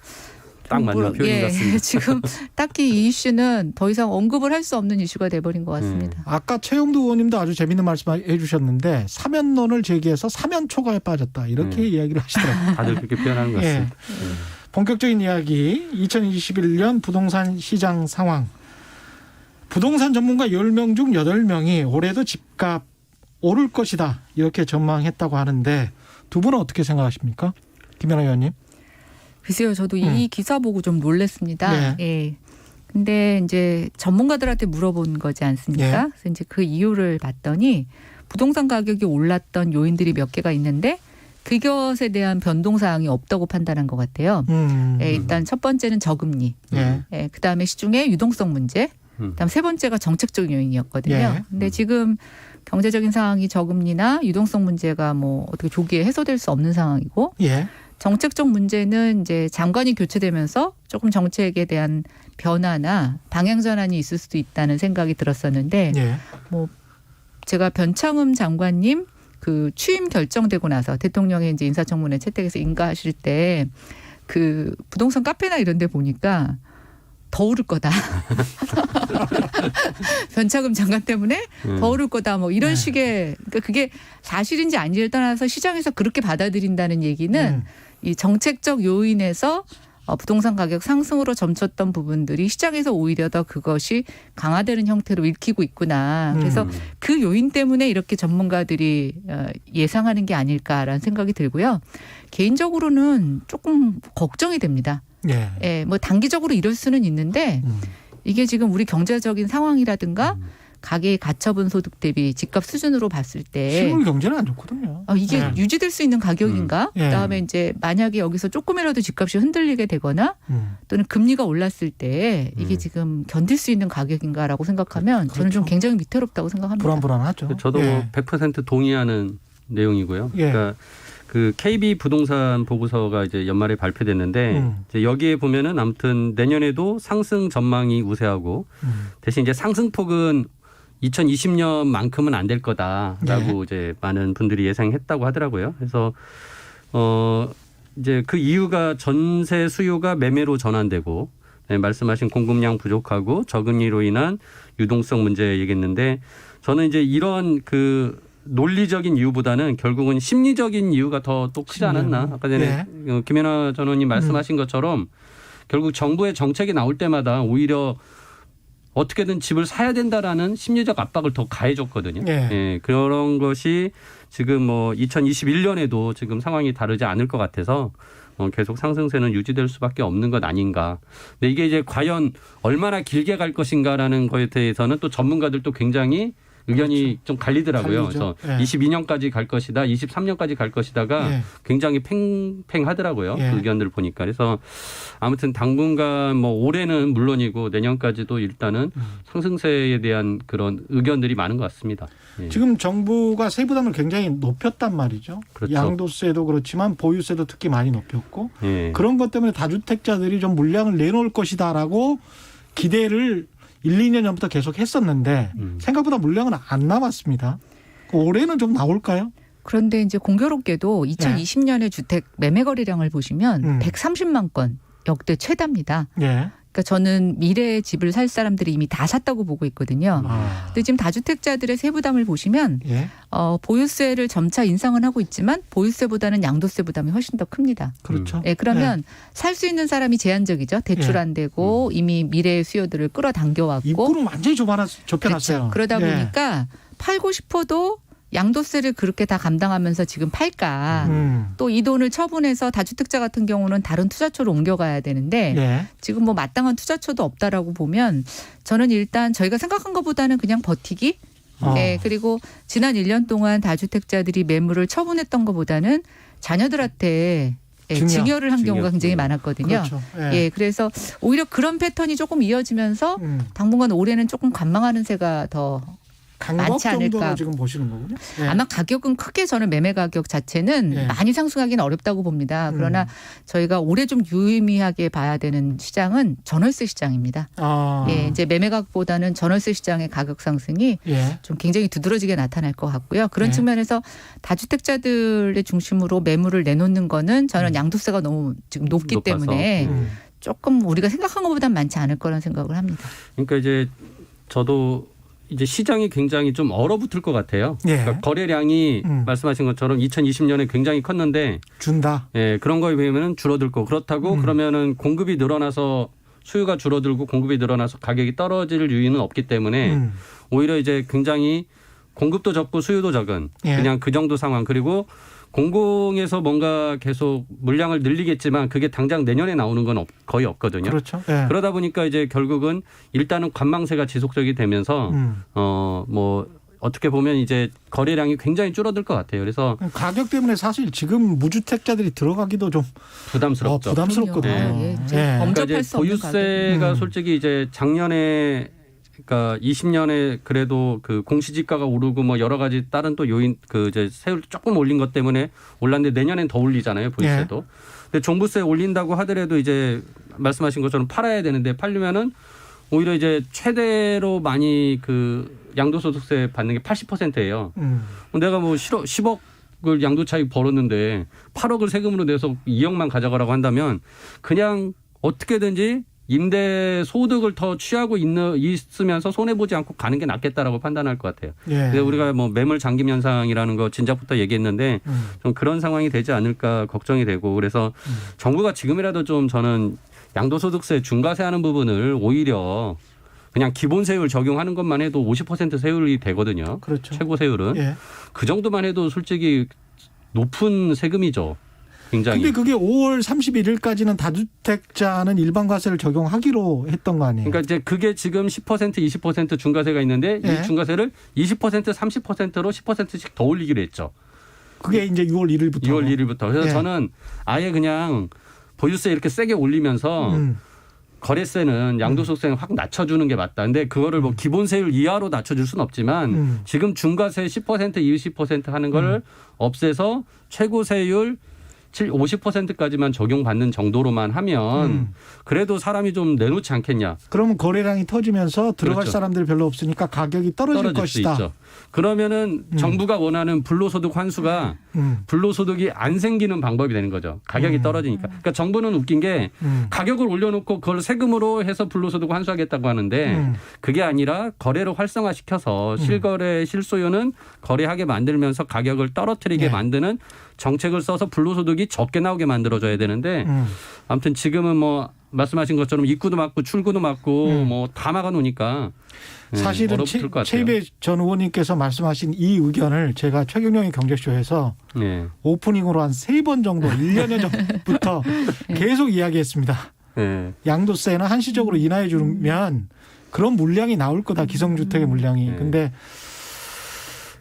딱 맞는 표현 같습니다. 지금 딱히 이 이슈는 더 이상 언급을 할 수 없는 이슈가 돼버린 것 같습니다. 아까 최영두 의원님도 아주 재밌는 말씀 해주셨는데 사면론을 제기해서 사면 초과에 빠졌다 이렇게 이야기를 하시더라고요. 다들 그렇게 표현하는 것 예. 같습니다. 본격적인 이야기 2021년 부동산 시장 상황. 부동산 전문가 10명 중 8명이 올해도 집값 오를 것이다 이렇게 전망했다고 하는데 두 분은 어떻게 생각하십니까? 김연아 의원님. 글쎄요, 저도 이 기사 보고 좀 놀랐습니다. 네. 예. 근데 이제 전문가들한테 물어본 거지 않습니까? 예. 그래서 이제 그 이유를 봤더니 부동산 가격이 올랐던 요인들이 몇 개가 있는데 그것에 대한 변동 사항이 없다고 판단한 것 같아요. 예, 일단 첫 번째는 저금리, 예. 예, 그다음에 시중에 유동성 문제, 그다음 세 번째가 정책적 요인이었거든요. 예. 근데 지금 경제적인 상황이 저금리나 유동성 문제가 뭐 어떻게 조기에 해소될 수 없는 상황이고 예. 정책적 문제는 이제 장관이 교체되면서 조금 정책에 대한 변화나 방향 전환이 있을 수도 있다는 생각이 들었었는데 예. 뭐 제가 변창흠 장관님 그 취임 결정되고 나서 대통령의 이제 인사청문회 채택해서 인가하실 때 그 부동산 카페나 이런 데 보니까 더 오를 거다. 변창흠 장관 때문에 더 오를 거다. 뭐 이런 식의 그러니까 그게 사실인지 아닌지를 떠나서 시장에서 그렇게 받아들인다는 얘기는 이 정책적 요인에서 부동산 가격 상승으로 점쳤던 부분들이 시장에서 오히려 더 그것이 강화되는 형태로 읽히고 있구나. 그래서 그 요인 때문에 이렇게 전문가들이 예상하는 게 아닐까라는 생각이 들고요. 개인적으로는 조금 걱정이 됩니다. 예. 예, 뭐 단기적으로 이럴 수는 있는데 이게 지금 우리 경제적인 상황이라든가 가계의 가처분 소득 대비 집값 수준으로 봤을 때 실물 경제는 안 좋거든요. 이게 예. 유지될 수 있는 가격인가? 예. 그다음에 이제 만약에 여기서 조금이라도 집값이 흔들리게 되거나 또는 금리가 올랐을 때 이게 지금 견딜 수 있는 가격인가라고 생각하면 저는 좀 그렇죠. 굉장히 위태롭다고 생각합니다. 불안불안하죠. 저도 예. 뭐 100% 동의하는 내용이고요. 예. 그러니까 그 KB 부동산 보고서가 이제 연말에 발표됐는데 이제 여기에 보면은 아무튼 내년에도 상승 전망이 우세하고 대신 이제 상승폭은 2020년만큼은 안 될 거다라고 이제 많은 분들이 예상했다고 하더라고요. 그래서 이제 그 이유가 전세 수요가 매매로 전환되고 네, 말씀하신 공급량 부족하고 저금리로 인한 유동성 문제 얘기했는데 저는 이제 이런 그 논리적인 이유보다는 결국은 심리적인 이유가 더 또 크지 않았나. 아까 전에 김연아 전 의원님 말씀하신 것처럼 결국 정부의 정책이 나올 때마다 오히려 어떻게든 집을 사야 된다라는 심리적 압박을 더 가해줬거든요. 예. 예, 그런 것이 지금 뭐 2021년에도 지금 상황이 다르지 않을 것 같아서 계속 상승세는 유지될 수밖에 없는 것 아닌가. 근데 이게 이제 과연 얼마나 길게 갈 것인가라는 거에 대해서는 또 전문가들도 굉장히 의견이 그렇죠. 좀 갈리더라고요. 갈리죠. 그래서 예. 22년까지 갈 것이다, 23년까지 갈 것이다가 예. 굉장히 팽팽하더라고요. 예. 그 의견들을 보니까. 그래서 아무튼 당분간 뭐 올해는 물론이고 내년까지도 일단은 상승세에 대한 그런 의견들이 많은 것 같습니다. 예. 지금 정부가 세부담을 굉장히 높였단 말이죠. 그렇죠. 양도세도 그렇지만 보유세도 특히 많이 높였고 예. 그런 것 때문에 다주택자들이 좀 물량을 내놓을 것이다라고 기대를 1, 2년 전부터 계속 했었는데 생각보다 물량은 안 남았습니다. 올해는 좀 나올까요? 그런데 이제 공교롭게도 2020년의 주택 매매 거래량을 보시면 130만 건 역대 최다입니다. 예. 그러니까 저는 미래의 집을 살 사람들이 이미 다 샀다고 보고 있거든요. 근데 지금 다주택자들의 세부담을 보시면 예. 보유세를 점차 인상은 하고 있지만 보유세보다는 양도세 부담이 훨씬 더 큽니다. 그렇죠. 예, 그러면 살 수 있는 사람이 제한적이죠. 대출 안 되고 이미 미래의 수요들을 끌어당겨왔고. 입구는 완전히 좁혀놨어요. 그렇죠. 그러다 보니까 팔고 싶어도 양도세를 그렇게 다 감당하면서 지금 팔까. 또 이 돈을 처분해서 다주택자 같은 경우는 다른 투자처로 옮겨가야 되는데 예. 지금 뭐 마땅한 투자처도 없다라고 보면 저는 일단 저희가 생각한 것보다는 그냥 버티기. 네, 그리고 지난 1년 동안 다주택자들이 매물을 처분했던 것보다는 자녀들한테 증여를 한 경우가 굉장히 많았거든요. 그렇죠. 예, 그래서 오히려 그런 패턴이 조금 이어지면서 당분간 올해는 조금 관망하는 새가 더 강법 많지 않을까. 정도로 지금 보시는 거군요. 예. 아마 가격은 크게 저는 매매 가격 자체는 많이 상승하기는 어렵다고 봅니다. 그러나 저희가 올해 좀 유의미하게 봐야 되는 시장은 전월세 시장입니다. 예, 이제 매매 가격보다는 전월세 시장의 가격 상승이 좀 굉장히 두드러지게 나타날 것 같고요. 그런 측면에서 다주택자들의 중심으로 매물을 내놓는 거는 저는 양도세가 너무 지금 높기 높아서. 때문에 조금 우리가 생각한 것보다는 많지 않을 거라는 생각을 합니다. 그러니까 이제 저도 이제 시장이 굉장히 좀 얼어붙을 것 같아요. 예. 그러니까 거래량이 말씀하신 것처럼 2020년에 굉장히 컸는데 준다. 예, 그런 거에 비하면 줄어들 거. 그렇다고 그러면은 공급이 늘어나서 수요가 줄어들고 공급이 늘어나서 가격이 떨어질 유인은 없기 때문에 오히려 이제 굉장히 공급도 적고 수요도 적은 그냥 그 정도 상황. 그리고 공공에서 뭔가 계속 물량을 늘리겠지만 그게 당장 내년에 나오는 건 거의 없거든요. 그렇죠. 예. 그러다 보니까 이제 결국은 일단은 관망세가 지속적이 되면서 뭐 어떻게 보면 이제 거래량이 굉장히 줄어들 것 같아요. 그래서 가격 때문에 사실 지금 무주택자들이 들어가기도 좀 부담스럽죠. 부담스럽거든요. 예, 그러니까 범접할 이제 수 없는 보유세가 솔직히 이제 작년에 그러니까 20년에 그래도 그 공시지가가 오르고 뭐 여러 가지 다른 또 요인 그 이제 세율 조금 올린 것 때문에 올랐는데 내년엔 더 올리잖아요. 보유세도. 근데 종부세 올린다고 하더라도 이제 말씀하신 것처럼 팔아야 되는데 팔려면은 오히려 이제 최대로 많이 그 양도소득세 받는 게 80%예요. 내가 뭐 10억을 양도차익 벌었는데 8억을 세금으로 내서 2억만 가져가라고 한다면 그냥 어떻게든지 임대 소득을 더 취하고 있으면서 손해보지 않고 가는 게 낫겠다라고 판단할 것 같아요. 그래서 우리가 뭐 매물 잠김 현상이라는 거 진작부터 얘기했는데 좀 그런 상황이 되지 않을까 걱정이 되고 그래서 정부가 지금이라도 좀 저는 양도소득세 중과세 하는 부분을 오히려 그냥 기본 세율 적용하는 것만 해도 50% 세율이 되거든요. 그렇죠. 최고 세율은. 예. 그 정도만 해도 솔직히 높은 세금이죠. 굉장히. 근데 그게 5월 31일까지는 다주택자는 일반과세를 적용하기로 했던 거 아니에요? 그러니까 이제 그게 지금 10% 20% 중과세가 있는데 예. 이 중과세를 20% 30%로 10%씩 더 올리기로 했죠. 그게 이제 6월 1일부터. 6월 1일부터. 그래서 예. 저는 아예 그냥 보유세 이렇게 세게 올리면서 거래세는 양도소득세는 확 낮춰주는 게 맞다. 근데 그거를 뭐 기본 세율 이하로 낮춰줄 수는 없지만 지금 중과세 10% 20% 하는 걸 없애서 최고 세율 50%까지만 적용받는 정도로만 하면 그래도 사람이 좀 내놓지 않겠냐. 그러면 거래량이 터지면서 들어갈 그렇죠. 사람들이 별로 없으니까 가격이 떨어질 것이다. 수 있죠. 그러면은 정부가 원하는 불로소득 환수가 불로소득이 안 생기는 방법이 되는 거죠. 가격이 떨어지니까. 그러니까 정부는 웃긴 게 가격을 올려놓고 그걸 세금으로 해서 불로소득 환수하겠다고 하는데 그게 아니라 거래를 활성화시켜서 실거래 실소유는 거래하게 만들면서 가격을 떨어뜨리게 만드는 정책을 써서 불로소득이 적게 나오게 만들어줘야 되는데 아무튼 지금은 뭐 말씀하신 것처럼 입구도 막고 출구도 막고 뭐 다 막아놓으니까 사실은 어렵을 것 같아요. 최이배 전 의원님께서 말씀하신 이 의견을 제가 최경영의 경제쇼에서 네. 오프닝으로 한 3번 정도 1년여 전부터 계속 이야기했습니다. 네. 양도세는 한시적으로 인하해 주면 그런 물량이 나올 거다. 기성주택의 물량이. 근데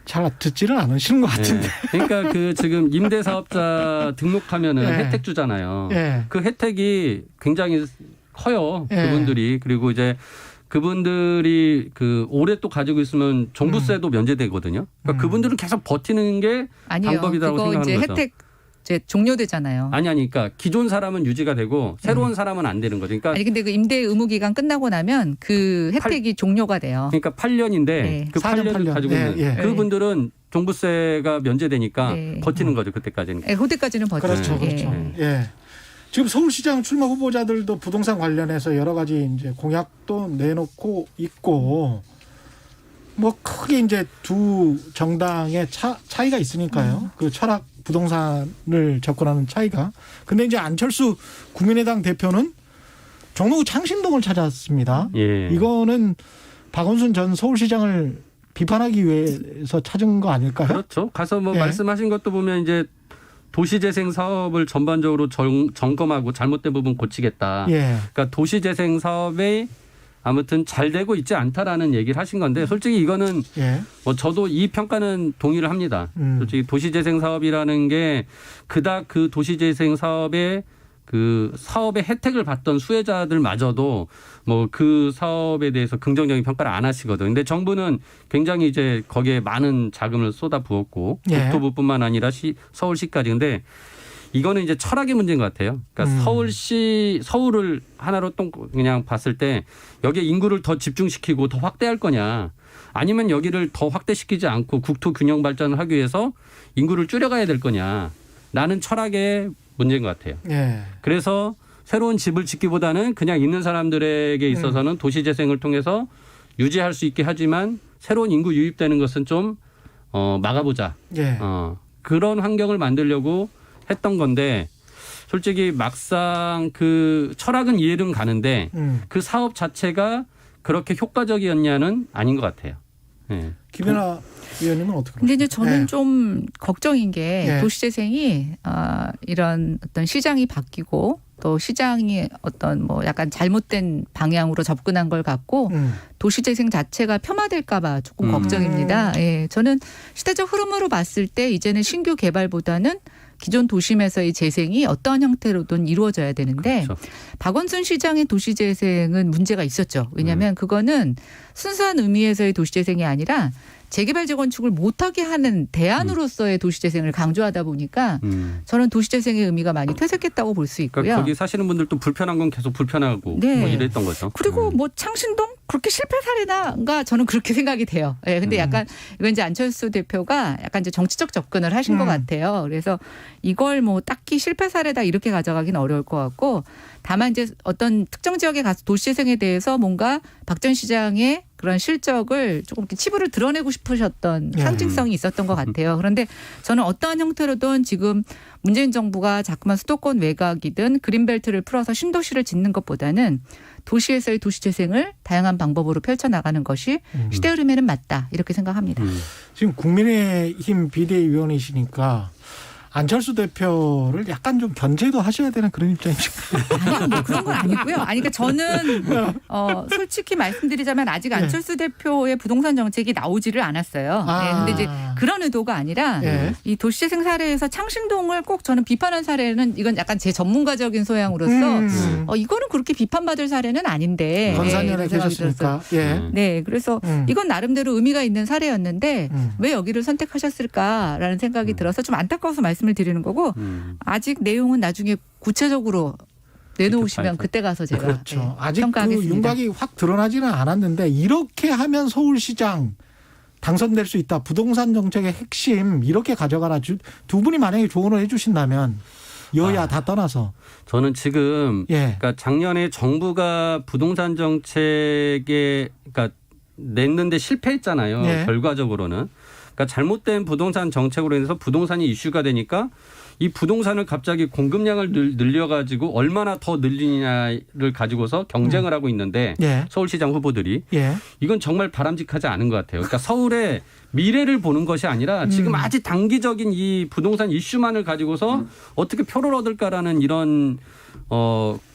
잘 듣지는 않으시는 것 같은데. 그러니까 그 지금 임대사업자 등록하면은 혜택 주잖아요. 그 혜택이 굉장히 커요. 그분들이. 그리고 이제 그분들이 그 올해 또 가지고 있으면 종부세도 면제되거든요. 그러니까 그분들은 계속 버티는 게 아니요. 방법이라고 그거 생각하는 이제 거죠. 혜택 이제 종료되잖아요. 아니 그러니까 기존 사람은 유지가 되고 새로운 사람은 안 되는 거죠. 그러니까 아니 근데 그 임대 의무 기간 끝나고 나면 그 혜택이 종료가 돼요. 그러니까 8년인데 그 4년, 8년을 가지고 있는 그분들은 종부세가 면제되니까 버티는 거죠. 그때까지는. 그때까지는 버티죠. 그렇죠. 그렇죠. 예. 지금 서울시장 출마 후보자들도 부동산 관련해서 여러 가지 이제 공약도 내놓고 있고 뭐 크게 이제 두 정당의 차이가 있으니까요. 그 철학 부동산을 접근하는 차이가. 근데 이제 안철수 국민의당 대표는 종로구 창신동을 찾았습니다. 이거는 박원순 전 서울시장을 비판하기 위해서 찾은 거 아닐까요? 그렇죠. 가서 뭐 말씀하신 것도 보면 이제 도시재생 사업을 전반적으로 점검하고 잘못된 부분 고치겠다. 그러니까 도시재생 사업에 아무튼 잘 되고 있지 않다라는 얘기를 하신 건데 솔직히 이거는 뭐 저도 이 평가는 동의를 합니다. 솔직히 도시재생 사업이라는 게 그닥 그 도시재생 사업에 그 사업의 혜택을 받던 수혜자들마저도 뭐 그 사업에 대해서 긍정적인 평가를 안 하시거든요. 근데 정부는 굉장히 이제 거기에 많은 자금을 쏟아 부었고 국토부뿐만 아니라 서울시까지. 근데 이거는 이제 철학의 문제인 것 같아요. 그러니까 서울을 하나로 또 그냥 봤을 때 여기에 인구를 더 집중시키고 더 확대할 거냐 아니면 여기를 더 확대시키지 않고 국토 균형 발전을 하기 위해서 인구를 줄여가야 될 거냐라는 철학의 문제인 것 같아요. 그래서 새로운 집을 짓기보다는 그냥 있는 사람들에게 있어서는 도시재생을 통해서 유지할 수 있게 하지만 새로운 인구 유입되는 것은 좀 막아보자. 그런 환경을 만들려고 했던 건데 솔직히 막상 그 철학은 이해는 가는데 그 사업 자체가 그렇게 효과적이었냐는 아닌 것 같아요. 김연아 의원님은 어떻게 근데 이제 저는 좀 걱정인 게 도시재생이 이런 어떤 시장이 바뀌고 또 시장이 어떤 뭐 약간 잘못된 방향으로 접근한 걸 갖고 도시재생 자체가 폄하될까 봐 조금 걱정입니다. 저는 시대적 흐름으로 봤을 때 이제는 신규 개발보다는 기존 도심에서의 재생이 어떠한 형태로든 이루어져야 되는데 그렇죠. 박원순 시장의 도시재생은 문제가 있었죠. 왜냐하면 그거는 순수한 의미에서의 도시재생이 아니라 재개발 재건축을 못하게 하는 대안으로서의 도시재생을 강조하다 보니까 저는 도시재생의 의미가 많이 퇴색했다고 볼 수 있고요. 그러니까 거기 사시는 분들도 불편한 건 계속 불편하고 네. 뭐 이랬던 거죠. 그리고 뭐 창신동 그렇게 실패 사례나가 저는 그렇게 생각이 돼요. 예. 근데 약간 이건 이제 안철수 대표가 약간 이제 정치적 접근을 하신 것 같아요. 그래서 이걸 뭐 딱히 실패 사례다 이렇게 가져가기는 어려울 것 같고 다만 이제 어떤 특정 지역에 가서 도시재생에 대해서 뭔가 박 전 시장의 그런 실적을 조금 이렇게 치부를 드러내고 싶으셨던 상징성이 있었던 것 같아요. 그런데 저는 어떠한 형태로든 지금 문재인 정부가 자꾸만 수도권 외곽이든 그린벨트를 풀어서 신도시를 짓는 것보다는 도시에서의 도시재생을 다양한 방법으로 펼쳐나가는 것이 시대 흐름에는 맞다 이렇게 생각합니다. 지금 국민의힘 비대위원이시니까 안철수 대표를 약간 좀 견제도 하셔야 되는 그런 입장이신가요? 아니, 뭐 그런 건 아니고요. 아니, 그러니까 저는 솔직히 말씀드리자면 아직 안철수 대표의 부동산 정책이 나오지를 않았어요. 네, 근데 이제 그런 의도가 아니라 이 도시재생 사례에서 창신동을 꼭 저는 비판한 사례는 이건 약간 제 전문가적인 소양으로서 이거는 그렇게 비판받을 사례는 아닌데. 건산연에 계셨으니까. 네, 그래서 이건 나름대로 의미가 있는 사례였는데 왜 여기를 선택하셨을까라는 생각이 들어서 좀 안타까워서 말씀을 드리는 거고 아직 내용은 나중에 구체적으로 내놓으시면 그때 가서 제가 그렇죠. 아직 그 평가하겠습니다. 윤곽이 확 드러나지는 않았는데 이렇게 하면 서울시장 당선될 수 있다. 부동산 정책의 핵심 이렇게 가져가라. 두 분이 만약에 조언을 해 주신다면 여야 다 떠나서. 저는 지금 그러니까 작년에 정부가 부동산 정책에 그러니까 냈는데 실패했잖아요. 결과적으로는. 그러니까 잘못된 부동산 정책으로 인해서 부동산이 이슈가 되니까 이 부동산을 갑자기 공급량을 늘려가지고 얼마나 더 늘리냐를 가지고서 경쟁을 하고 있는데 서울시장 후보들이 이건 정말 바람직하지 않은 것 같아요. 그러니까 서울의 미래를 보는 것이 아니라 지금 아주 단기적인 이 부동산 이슈만을 가지고서 어떻게 표를 얻을까라는 이런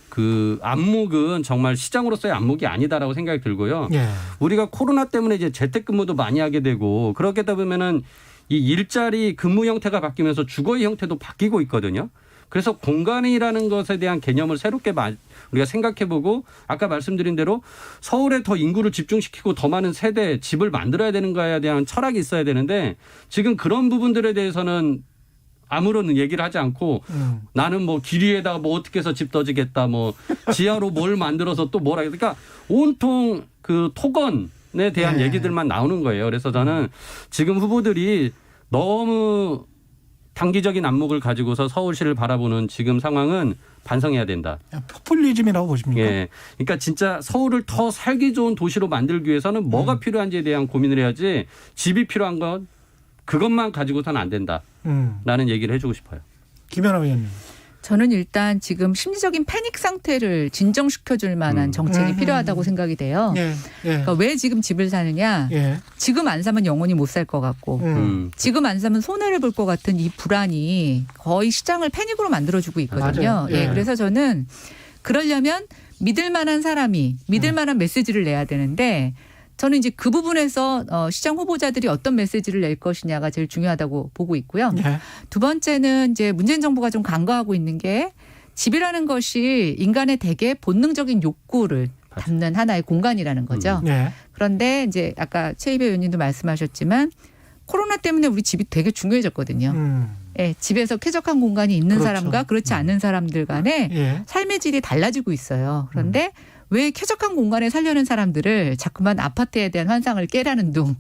그 안목은 정말 시장으로서의 안목이 아니다라고 생각이 들고요. 우리가 코로나 때문에 이제 재택근무도 많이 하게 되고 그렇게 되다 보면은 이 일자리 근무 형태가 바뀌면서 주거의 형태도 바뀌고 있거든요. 그래서 공간이라는 것에 대한 개념을 새롭게 우리가 생각해보고 아까 말씀드린 대로 서울에 더 인구를 집중시키고 더 많은 세대 집을 만들어야 되는 거에 대한 철학이 있어야 되는데 지금 그런 부분들에 대해서는 아무런 얘기를 하지 않고 나는 뭐 길 위에다가 뭐 어떻게 해서 집 떠지겠다 뭐 지하로 뭘 만들어서 또 뭐라 그러니까 온통 그 토건에 대한 얘기들만 나오는 거예요. 그래서 저는 지금 후보들이 너무 단기적인 안목을 가지고서 서울시를 바라보는 지금 상황은 반성해야 된다. 포퓰리즘이라고 보십니까? 그러니까 진짜 서울을 더 살기 좋은 도시로 만들기 위해서는 뭐가 필요한지에 대한 고민을 해야지 집이 필요한 건 그것만 가지고서는 안 된다라는 얘기를 해주고 싶어요. 김연아 의원님. 저는 일단 지금 심리적인 패닉 상태를 진정시켜줄 만한 정책이 필요하다고 생각이 돼요. 그러니까 왜 지금 집을 사느냐. 지금 안 사면 영원히 못 살 것 같고 지금 안 사면 손해를 볼 것 같은 이 불안이 거의 시장을 패닉으로 만들어주고 있거든요. 그래서 저는 그러려면 믿을 만한 사람이 믿을 만한 메시지를 내야 되는데 저는 이제 그 부분에서 시장 후보자들이 어떤 메시지를 낼 것이냐가 제일 중요하다고 보고 있고요. 두 번째는 이제 문재인 정부가 좀 간과하고 있는 게 집이라는 것이 인간의 대개 본능적인 욕구를 담는 하나의 공간이라는 거죠. 그런데 이제 아까 최이배 의원님도 말씀하셨지만 코로나 때문에 우리 집이 되게 중요해졌거든요. 집에서 쾌적한 공간이 있는 사람과 그렇지 않은 사람들 간에 삶의 질이 달라지고 있어요. 그런데 왜 쾌적한 공간에 살려는 사람들을 자꾸만 아파트에 대한 환상을 깨라는 둥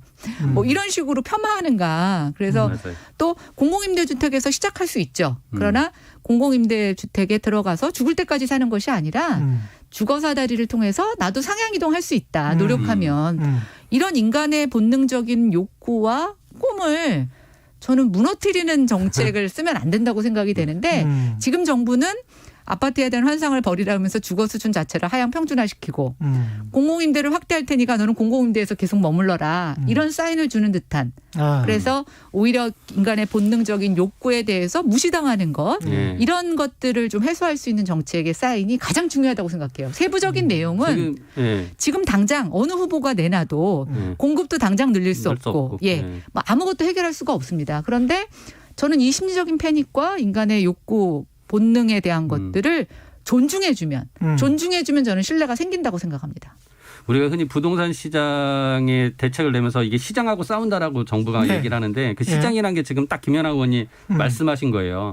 뭐 이런 식으로 폄하하는가. 그래서 또 공공임대주택에서 시작할 수 있죠. 그러나 공공임대주택에 들어가서 죽을 때까지 사는 것이 아니라 주거사다리를 통해서 나도 상향이동할 수 있다. 노력하면. 이런 인간의 본능적인 욕구와 꿈을 저는 무너뜨리는 정책을 쓰면 안 된다고 생각이 되는데 지금 정부는 아파트에 대한 환상을 버리라면서 주거 수준 자체를 하향 평준화시키고 공공임대를 확대할 테니까 너는 공공임대에서 계속 머물러라. 이런 사인을 주는 듯한. 그래서 오히려 인간의 본능적인 욕구에 대해서 무시당하는 것. 이런 것들을 좀 해소할 수 있는 정책의 사인이 가장 중요하다고 생각해요. 세부적인 내용은 지금 당장 어느 후보가 내놔도 공급도 당장 늘릴 수 없고 뭐 아무것도 해결할 수가 없습니다. 그런데 저는 이 심리적인 패닉과 인간의 욕구, 본능에 대한 것들을 존중해주면 저는 신뢰가 생긴다고 생각합니다. 우리가 흔히 부동산 시장에 대책을 내면서 이게 시장하고 싸운다라고 정부가 네. 얘기를 하는데 그 시장이라는 게 지금 딱 김연아 의원이 말씀하신 거예요.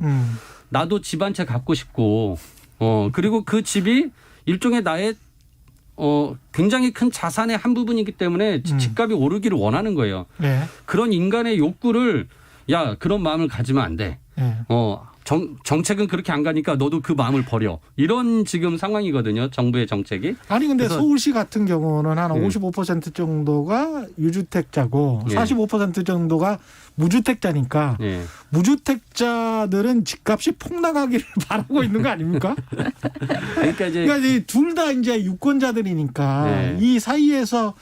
나도 집 한 채 갖고 싶고 그리고 그 집이 일종의 나의 굉장히 큰 자산의 한 부분이기 때문에 집값이 오르기를 원하는 거예요. 네. 그런 인간의 욕구를 그런 마음을 가지면 안 돼. 네. 정책은 그렇게 안 가니까 너도 그 마음을 버려. 이런 지금 상황이거든요. 정부의 정책이. 아니 근데 그래서 서울시 같은 경우는 한 55% 정도가 유주택자고 45% 정도가 무주택자니까 무주택자들은 집값이 폭락하기를 바라고 있는 거 아닙니까? 그러니까 이제 둘 다 이제 유권자들이니까 이 사이에서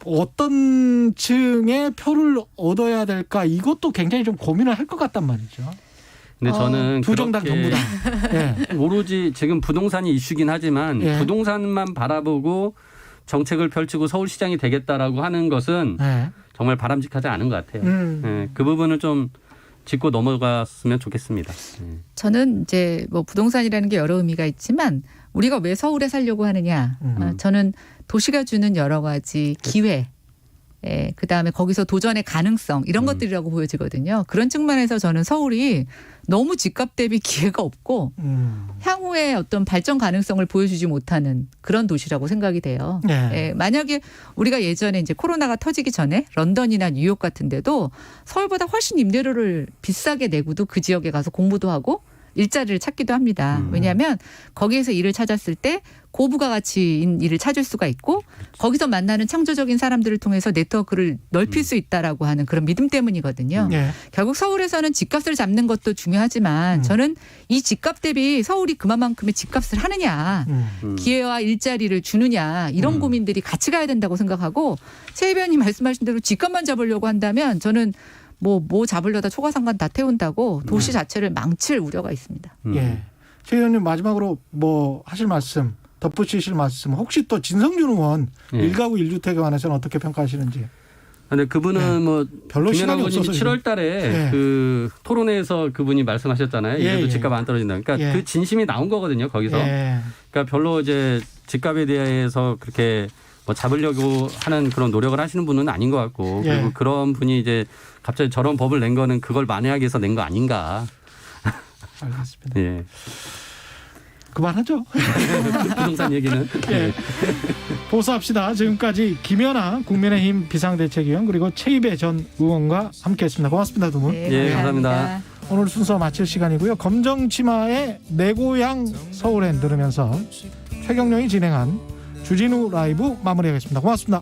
어떤 층의 표를 얻어야 될까 이것도 굉장히 좀 고민을 할 것 같단 말이죠. 근데 저는 두 정당 전부 다. 오로지 지금 부동산이 이슈긴 하지만 부동산만 바라보고 정책을 펼치고 서울시장이 되겠다라고 하는 것은 정말 바람직하지 않은 것 같아요. 그 부분을 좀 짚고 넘어갔으면 좋겠습니다. 저는 이제 뭐 부동산이라는 게 여러 의미가 있지만 우리가 왜 서울에 살려고 하느냐. 저는 도시가 주는 여러 가지 기회, 그다음에 거기서 도전의 가능성 이런 것들이라고 보여지거든요. 그런 측면에서 저는 서울이 너무 집값 대비 기회가 없고 향후에 어떤 발전 가능성을 보여주지 못하는 그런 도시라고 생각이 돼요. 만약에 우리가 예전에 이제 코로나가 터지기 전에 런던이나 뉴욕 같은 데도 서울보다 훨씬 임대료를 비싸게 내고도 그 지역에 가서 공부도 하고 일자리를 찾기도 합니다. 왜냐하면 거기에서 일을 찾았을 때 고부가 가치인 일을 찾을 수가 있고 거기서 만나는 창조적인 사람들을 통해서 네트워크를 넓힐 수 있다라고 하는 그런 믿음 때문이거든요. 결국 서울에서는 집값을 잡는 것도 중요하지만 저는 이 집값 대비 서울이 그만큼의 집값을 하느냐 기회와 일자리를 주느냐 이런 고민들이 같이 가야 된다고 생각하고 최 의원님 말씀하신 대로 집값만 잡으려고 한다면 저는 뭐 잡으려다 초과상관 다 태운다고 도시 자체를 망칠 우려가 있습니다. 최 의원님 마지막으로 뭐 하실 말씀 덧붙이실 말씀 혹시 또 진성준 의원 1가구 1주택에 관해서는 어떻게 평가하시는지. 근데 그분은 뭐 별로 시간이 없어서 7월 달에 그 토론회에서 그분이 말씀하셨잖아요. 이래도 집값 안 떨어진다. 그러니까 그 진심이 나온 거거든요. 거기서. 그러니까 별로 이제 집값에 대해서 그렇게 뭐 잡으려고 하는 그런 노력을 하시는 분은 아닌 것 같고 그리고 그런 분이 이제 갑자기 저런 법을 낸 거는 그걸 만회하기 위해서 낸 거 아닌가. 알겠습니다. 그만하죠. 부동산 얘기는. 보수합시다. 지금까지 김연아 국민의힘 비상대책위원 그리고 최이배 전 의원과 함께했습니다. 고맙습니다, 두 분. 감사합니다. 오늘 순서 마칠 시간이고요. 검정치마의 내 고향 서울엔 들으면서 최경영이 진행한 주진우 라이브 마무리하겠습니다. 고맙습니다.